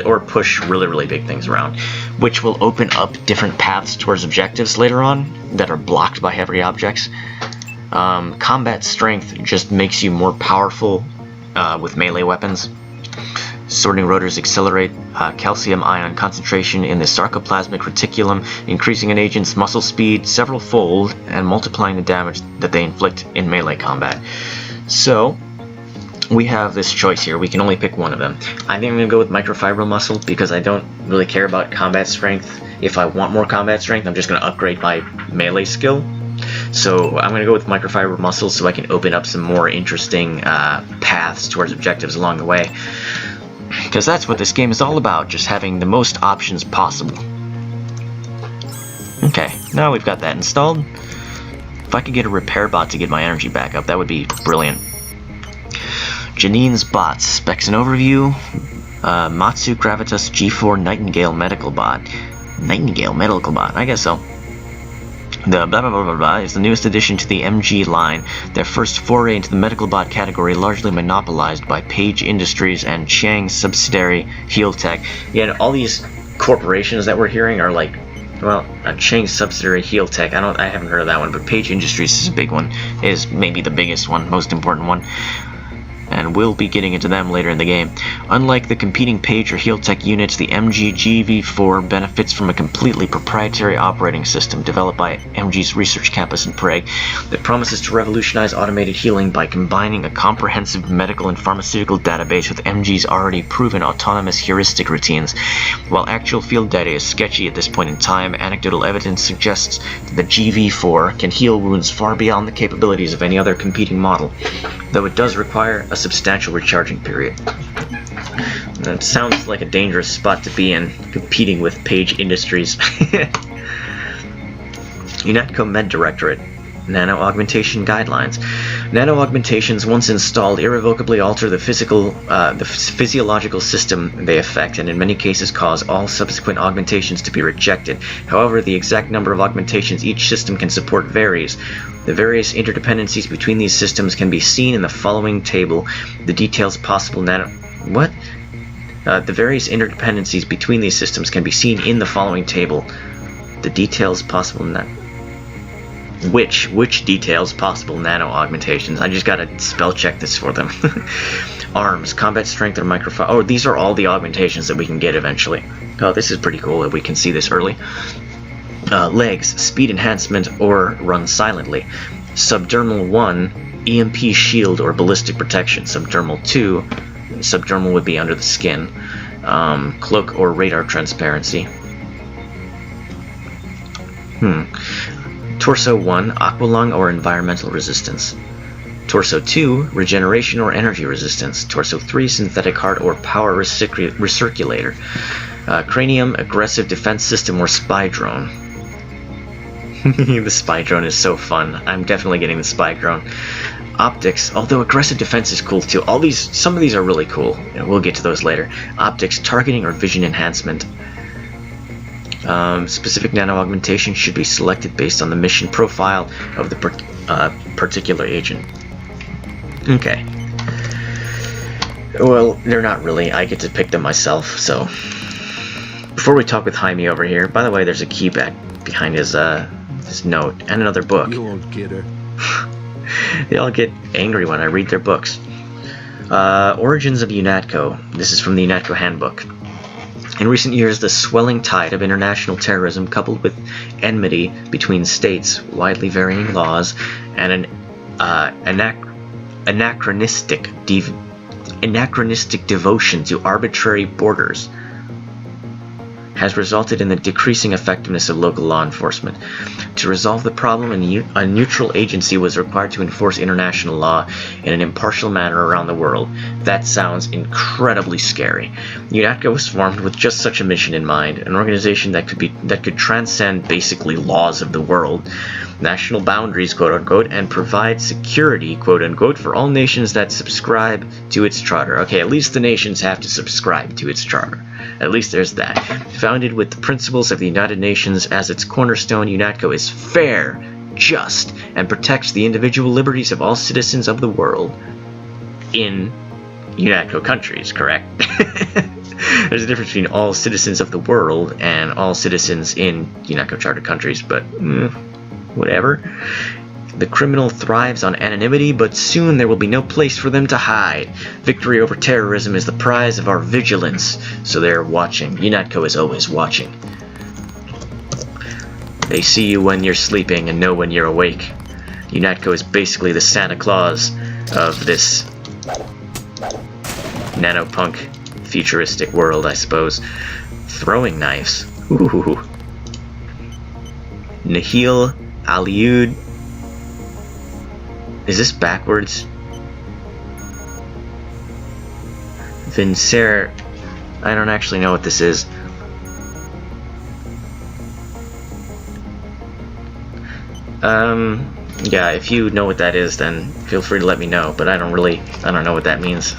S1: or push really big things around, which will open up different paths towards objectives later on that are blocked by heavy objects. Combat strength just makes you more powerful with melee weapons. Sorting rotors accelerate calcium ion concentration in the sarcoplasmic reticulum, increasing an agent's muscle speed several-fold and multiplying the damage that they inflict in melee combat. So, we have this choice here. We can only pick one of them. I think I'm going to go with microfibril muscle because I don't really care about combat strength. If I want more combat strength, I'm just going to upgrade my melee skill. So I'm going to go with microfibril muscle so I can open up some more interesting paths towards objectives along the way. Because that's what this game is all about, just having the most options possible. Okay, now we've got that installed. If I could get a repair bot to get my energy back up, that would be brilliant. Janine's bots, specs and overview. Matsu Gravitas G4 Nightingale Medical Bot. Nightingale Medical Bot, I guess so. The blah blah blah blah blah is the newest addition to the MG line, their first foray into the medical bot category, largely monopolized by Page Industries and Chang's subsidiary HealTech. Yeah, all these corporations that we're hearing are like, well, Chang's subsidiary HealTech. I haven't heard of that one, but Page Industries is a big one. Is maybe the biggest one, most important one. And we'll be getting into them later in the game. Unlike the competing Page or HealTech units, the MG GV4 benefits from a completely proprietary operating system developed by MG's research campus in Prague that promises to revolutionize automated healing by combining a comprehensive medical and pharmaceutical database with MG's already proven autonomous heuristic routines. While actual field data is sketchy at this point in time, anecdotal evidence suggests that the GV4 can heal wounds far beyond the capabilities of any other competing model, though it does require a substantial recharging period. That sounds like a dangerous spot to be in, competing with Page Industries. UNATCO Med Directorate. Nano Augmentation Guidelines. Nano augmentations, once installed, irrevocably alter the physiological system they affect, and in many cases cause all subsequent augmentations to be rejected. However, the exact number of augmentations each system can support varies. The various interdependencies between these systems can be seen in the following table. The details possible nano... What? The various interdependencies between these systems can be seen in the following table. The details possible Which details possible nano augmentations? I just gotta spell check this for them. Arms, combat strength, or microphone. Oh, these are all the augmentations that we can get eventually. Oh, this is pretty cool that we can see this early. Legs, speed enhancement, or run silently. Subdermal 1, EMP shield or ballistic protection. Subdermal 2, subdermal would be under the skin. Cloak or radar transparency. Torso 1, aqualung or environmental resistance. Torso 2, regeneration or energy resistance. Torso 3, synthetic heart or power recirculator. Cranium, aggressive defense system or spy drone. The spy drone is so fun. I'm definitely getting the spy drone. Optics, although aggressive defense is cool too. Some of these are really cool. We'll get to those later. Optics, targeting or vision enhancement. Specific nano augmentation should be selected based on the mission profile of the particular agent. Okay. Well, they're not really. I get to pick them myself, so... Before we talk with Jaime over here, by the way, there's a key back behind his note, and another book.
S7: You old kidder.
S1: They all get angry when I read their books. Origins of UNATCO. This is from the UNATCO handbook. In recent years, the swelling tide of international terrorism, coupled with enmity between states, widely varying laws, and an anachronistic devotion to arbitrary borders, has resulted in the decreasing effectiveness of local law enforcement. To resolve the problem, a neutral agency was required to enforce international law in an impartial manner around the world. That sounds incredibly scary. UNATCO was formed with just such a mission in mind, an organization that could transcend basically laws of the world, national boundaries, quote-unquote, and provide security, quote-unquote, for all nations that subscribe to its charter. Okay, at least the nations have to subscribe to its charter. At least there's that. Founded with the principles of the United Nations as its cornerstone, UNATCO is fair, just, and protects the individual liberties of all citizens of the world in UNATCO countries, correct? There's a difference between all citizens of the world and all citizens in UNATCO charter countries, but whatever. The criminal thrives on anonymity, but soon there will be no place for them to hide. Victory over terrorism is the prize of our vigilance, so they're watching. UNATCO is always watching. They see you when you're sleeping and know when you're awake. UNATCO is basically the Santa Claus of this nanopunk futuristic world, I suppose. Throwing knives. Ooh. Nahil Aliud. Is this backwards? Vincer. I don't actually know what this is. Yeah, if you know what that is, then feel free to let me know, but I don't know what that means.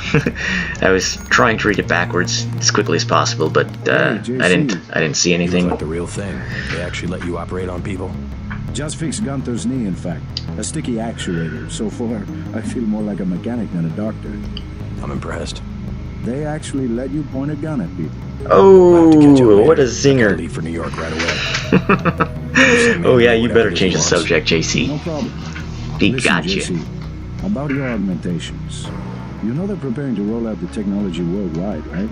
S1: I was trying to read it backwards as quickly as possible, but I didn't see anything.
S2: Like the real thing. They actually let you operate on people?
S4: Just fixed Gunther's knee, in fact. A sticky actuator. So far, I feel more like a mechanic than a doctor.
S2: I'm impressed.
S4: They actually let you point a gun at people.
S1: Oh, what a zinger.
S2: Leave for New York right away.
S1: Oh yeah, you better change the subject, JC.
S4: No problem.
S1: He
S4: Listen,
S1: got you.
S4: JC, about your augmentations. You know they're preparing to roll out the technology worldwide, right?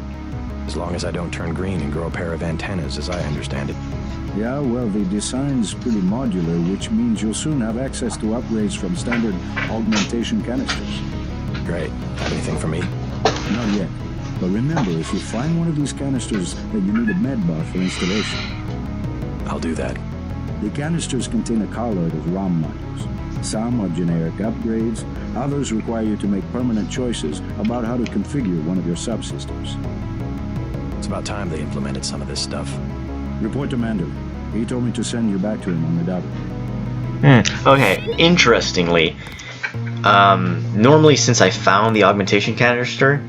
S2: As long as I don't turn green and grow a pair of antennas, as I understand it.
S4: Yeah, well, the design's pretty modular, which means you'll soon have access to upgrades from standard augmentation canisters.
S2: Great. Have anything for me?
S4: Not yet. But remember, if you find one of these canisters, that you need a med buff for installation.
S2: I'll do that.
S4: The canisters contain a colloid of ROM modules. Some are generic upgrades, others require you to make permanent choices about how to configure one of your subsystems.
S2: It's about time they implemented some of this stuff.
S4: Report to Manderley. He told me to send you back to him on the double.
S1: Okay, interestingly, normally since I found the augmentation canister,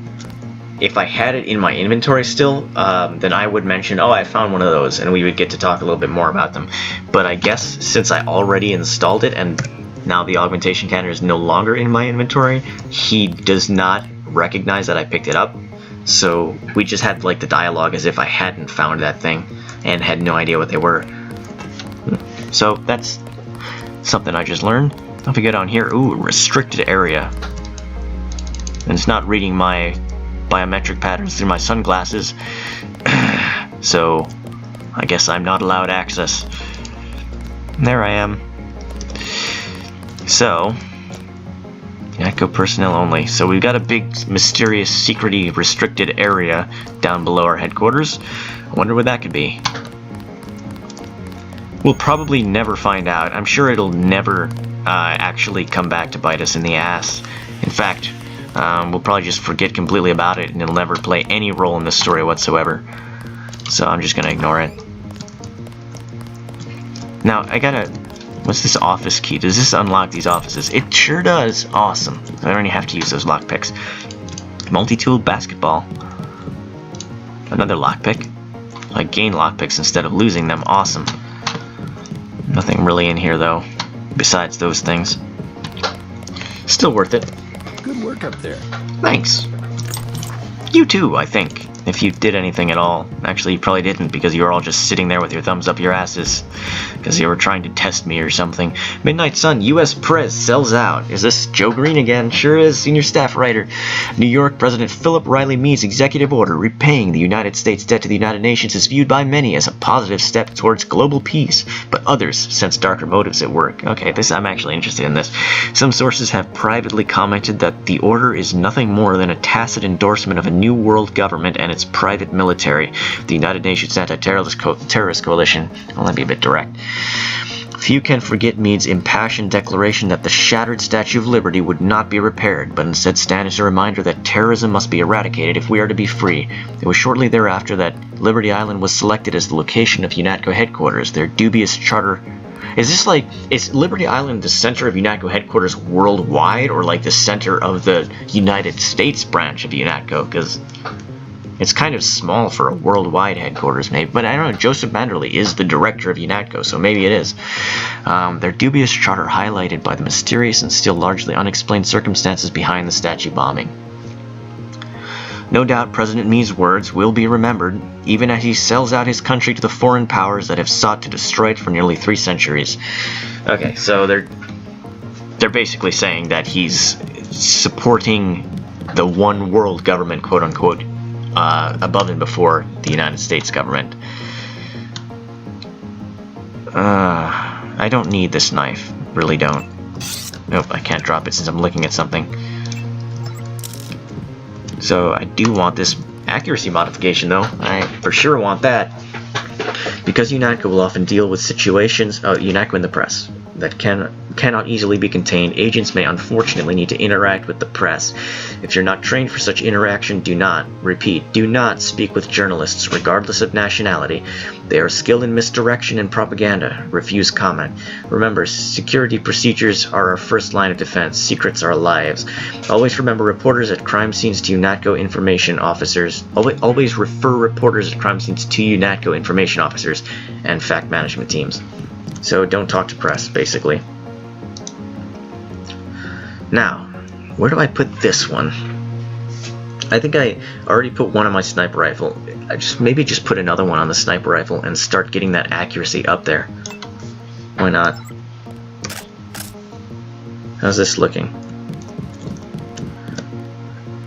S1: if I had it in my inventory still, then I would mention, oh, I found one of those, and we would get to talk a little bit more about them. But I guess since I already installed it, and now the augmentation canister is no longer in my inventory, he does not recognize that I picked it up. So we just had like the dialogue as if I hadn't found that thing and had no idea what they were. So that's something I just learned. If we go down here, ooh, restricted area. And it's not reading my biometric patterns through my sunglasses. So I guess I'm not allowed access. There I am. So UNATCO personnel only. So we've got a big, mysterious, secrety, restricted area down below our headquarters. I wonder what that could be. We'll probably never find out. I'm sure it'll never actually come back to bite us in the ass. In fact, we'll probably just forget completely about it, and it'll never play any role in this story whatsoever. So I'm just gonna ignore it. Now, I gotta... What's this office key? Does this unlock these offices? It sure does. Awesome. I don't even have to use those lockpicks. Multi-tool basketball. Another lockpick. I gain lockpicks instead of losing them. Awesome. Nothing really in here, though, besides those things. Still worth it.
S2: Good work up there.
S1: Thanks. You too, I think. If you did anything at all. Actually, you probably didn't, because you were all just sitting there with your thumbs up your asses. Because you were trying to test me or something. Midnight Sun, U.S. Press sells out. Is this Joe Green again? Sure is. Senior staff writer. New York President Philip Riley Meade's executive order repaying the United States debt to the United Nations is viewed by many as a positive step towards global peace, but others sense darker motives at work. Okay, I'm actually interested in this. Some sources have privately commented that the order is nothing more than a tacit endorsement of a new world government and its private military, the United Nations Anti-Terrorist Coalition. Well, let me be a bit direct. Few can forget Meade's impassioned declaration that the shattered Statue of Liberty would not be repaired, but instead stand as a reminder that terrorism must be eradicated if we are to be free. It was shortly thereafter that Liberty Island was selected as the location of UNATCO headquarters. Their dubious charter... Is Liberty Island the center of UNATCO headquarters worldwide, or like the center of the United States branch of UNATCO? Because... it's kind of small for a worldwide headquarters, maybe. But I don't know, Joseph Manderley is the director of UNATCO, so maybe it is. Their dubious charter highlighted by the mysterious and still largely unexplained circumstances behind the statue bombing. No doubt President Meade's words will be remembered, even as he sells out his country to the foreign powers that have sought to destroy it for nearly 3 centuries. Okay, so they're basically saying that he's supporting the one world government, quote-unquote, above and before the United States government. I don't need this knife. Really don't. Nope, I can't drop it since I'm looking at something. So I do want this accuracy modification, though. I for sure want that. Because UNATCO will often deal with situations... UNATCO in the press. That cannot easily be contained, agents may unfortunately need to interact with the press. If you're not trained for such interaction, do not speak with journalists, regardless of nationality. They are skilled in misdirection and propaganda. Refuse comment. Remember, security procedures are our first line of defense. Secrets are lives. Always remember reporters at crime scenes to UNATCO information officers. Always refer reporters at crime scenes to UNATCO information officers and fact management teams. So don't talk to press, basically. Now, where do I put this one? I think I already put one on my sniper rifle. Maybe just put another one on the sniper rifle and start getting that accuracy up there. Why not? How's this looking?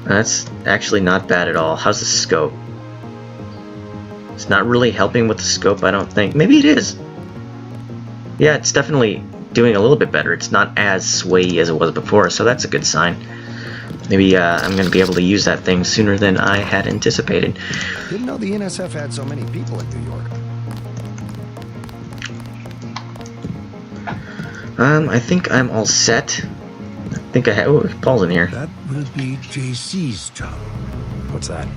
S1: That's actually not bad at all. How's the scope? It's not really helping with the scope, I don't think. Maybe it is. Yeah, it's definitely doing a little bit better. It's not as swayy as it was before, so that's a good sign. Maybe I'm going to be able to use that thing sooner than I had anticipated.
S2: Didn't know the NSF had so many people in New York.
S1: I think I'm all set. I think I have... Oh, Paul's in here.
S7: That will be JC's job.
S2: What's that?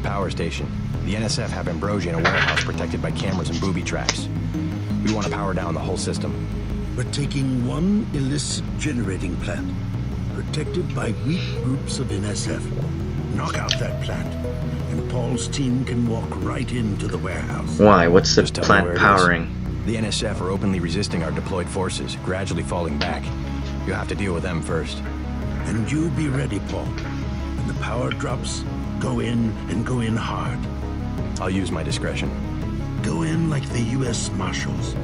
S2: Power station. The NSF have Ambrosia in a warehouse protected by cameras and booby traps. We want to power down the whole system.
S7: We're taking one illicit generating plant, protected by weak groups of NSF. Knock out that plant, and Paul's team can walk right into the warehouse.
S1: Why? What's the plant powering?
S2: The NSF are openly resisting our deployed forces, gradually falling back. You'll have to deal with them first.
S7: And you be ready, Paul. When the power drops, go in and go in hard.
S2: I'll use my discretion.
S7: Go in like the U.S. Marshals.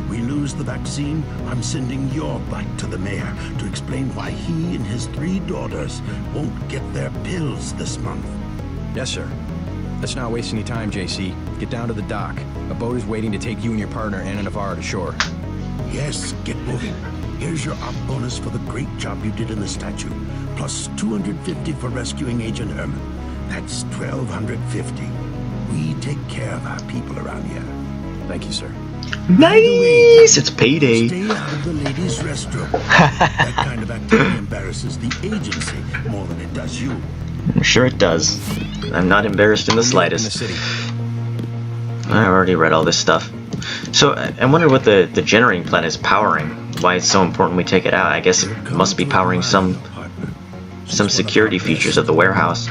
S7: We lose the vaccine, I'm sending your butt to the mayor to explain why he and his 3 daughters won't get their pills this month.
S2: Yes, sir. Let's not waste any time, JC. Get down to the dock. A boat is waiting to take you and your partner, Anna Navarro, to shore.
S7: Yes, get moving. Here's your op bonus for the great job you did in the statue, plus 250 for rescuing Agent Herman. That's 1,250. We take care of our people around here.
S2: Thank you, sir.
S1: Nice! It's payday.
S7: Stay out of the ladies' restroom. That kind of activity embarrasses the agency more than it does you.
S1: I'm sure it does. I'm not embarrassed in the slightest. I already read all this stuff. So I wonder what the generating plant is powering. Why it's so important we take it out. I guess it must be powering some security features of the warehouse.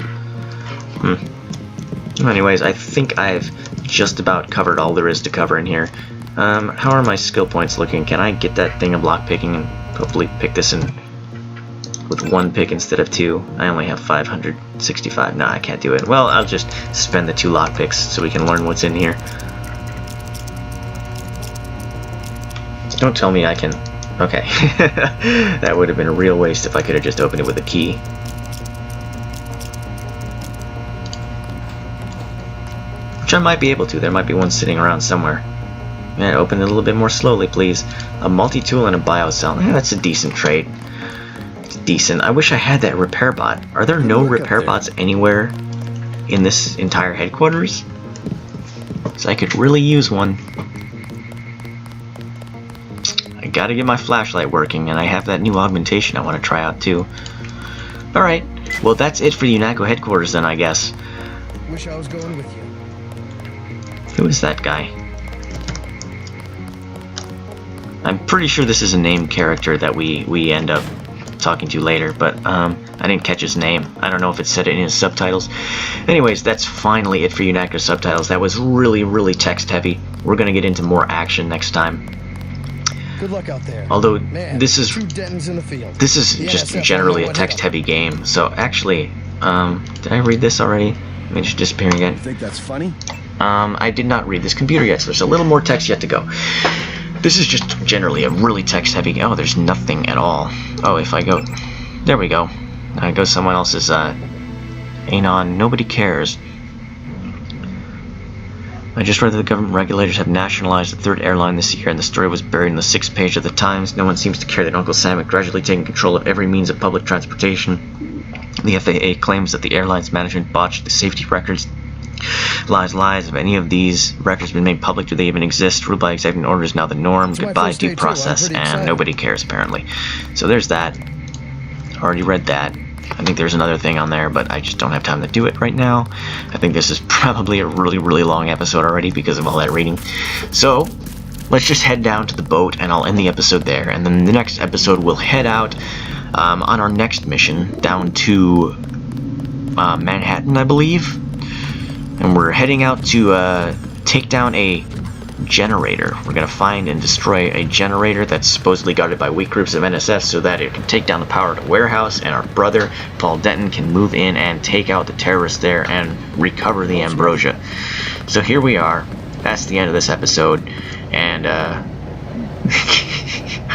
S1: Anyways, I think I've just about covered all there is to cover in here. How are my skill points looking? Can I get that thing of lockpicking and hopefully pick this in with one pick instead of two? I only have 565. Nah, I can't do it. Well, I'll just spend the 2 lockpicks so we can learn what's in here. Don't tell me I can... Okay. That would have been a real waste if I could have just opened it with a key. Which I might be able to. There might be one sitting around somewhere. Man, open it a little bit more slowly, please. A multi-tool and a biocell. Yeah, that's a decent trade. It's decent. I wish I had that repair bot. Are there no repair bots anywhere in this entire headquarters? So I could really use one. I gotta get my flashlight working, and I have that new augmentation I want to try out too. Alright, well that's it for the UNATCO headquarters then, I guess.
S9: Wish I was going with you.
S1: Who is that guy? I'm pretty sure this is a named character that we end up talking to later, but I didn't catch his name. I don't know if it said it in his subtitles. Anyways, that's finally it for UNATCO subtitles. That was really, really text heavy. We're gonna get into more action next time.
S9: Good luck out there.
S1: Although
S9: Man,
S1: this is
S9: true Dentons in the field.
S1: this is
S9: The
S1: just
S9: NSF
S1: generally a
S9: won't let
S1: text heavy game. So actually, did I read this already? I mean, it's disappearing again.
S6: You think that's funny?
S1: I did not read this computer yet, so there's a little more text yet to go. This is just generally a really text-heavy game. Oh, there's nothing at all. Oh, if I go... There we go. I go someone else's, Anon. Nobody cares. I just read that the government regulators have nationalized the 3rd airline this year, and the story was buried in the 6th page of the Times. No one seems to care that Uncle Sam had gradually taken control of every means of public transportation. The FAA claims that the airline's management botched the safety records. Lies. Have any of these records been made public? Do they even exist? Rule by executive order is now the norm.
S9: It's my
S1: Goodbye
S9: first
S1: due
S9: day too.
S1: process,
S9: I'm pretty
S1: and
S9: excited.
S1: nobody cares apparently. So there's that. Already read that. I think there's another thing on there, but I just don't have time to do it right now. I think this is probably a really, really long episode already because of all that reading. So let's just head down to the boat, and I'll end the episode there. And then the next episode we'll head out on our next mission down to Manhattan, I believe. And we're heading out to take down a generator. We're going to find and destroy a generator that's supposedly guarded by weak groups of NSF so that it can take down the power of the warehouse, and our brother, Paul Denton, can move in and take out the terrorists there and recover the ambrosia. So here we are. That's the end of this episode. And I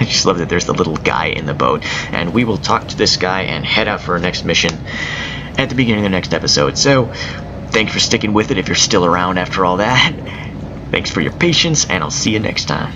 S1: just love that there's the little guy in the boat. And we will talk to this guy and head out for our next mission at the beginning of the next episode. So thanks for sticking with it if you're still around after all that. Thanks for your patience, and I'll see you next time.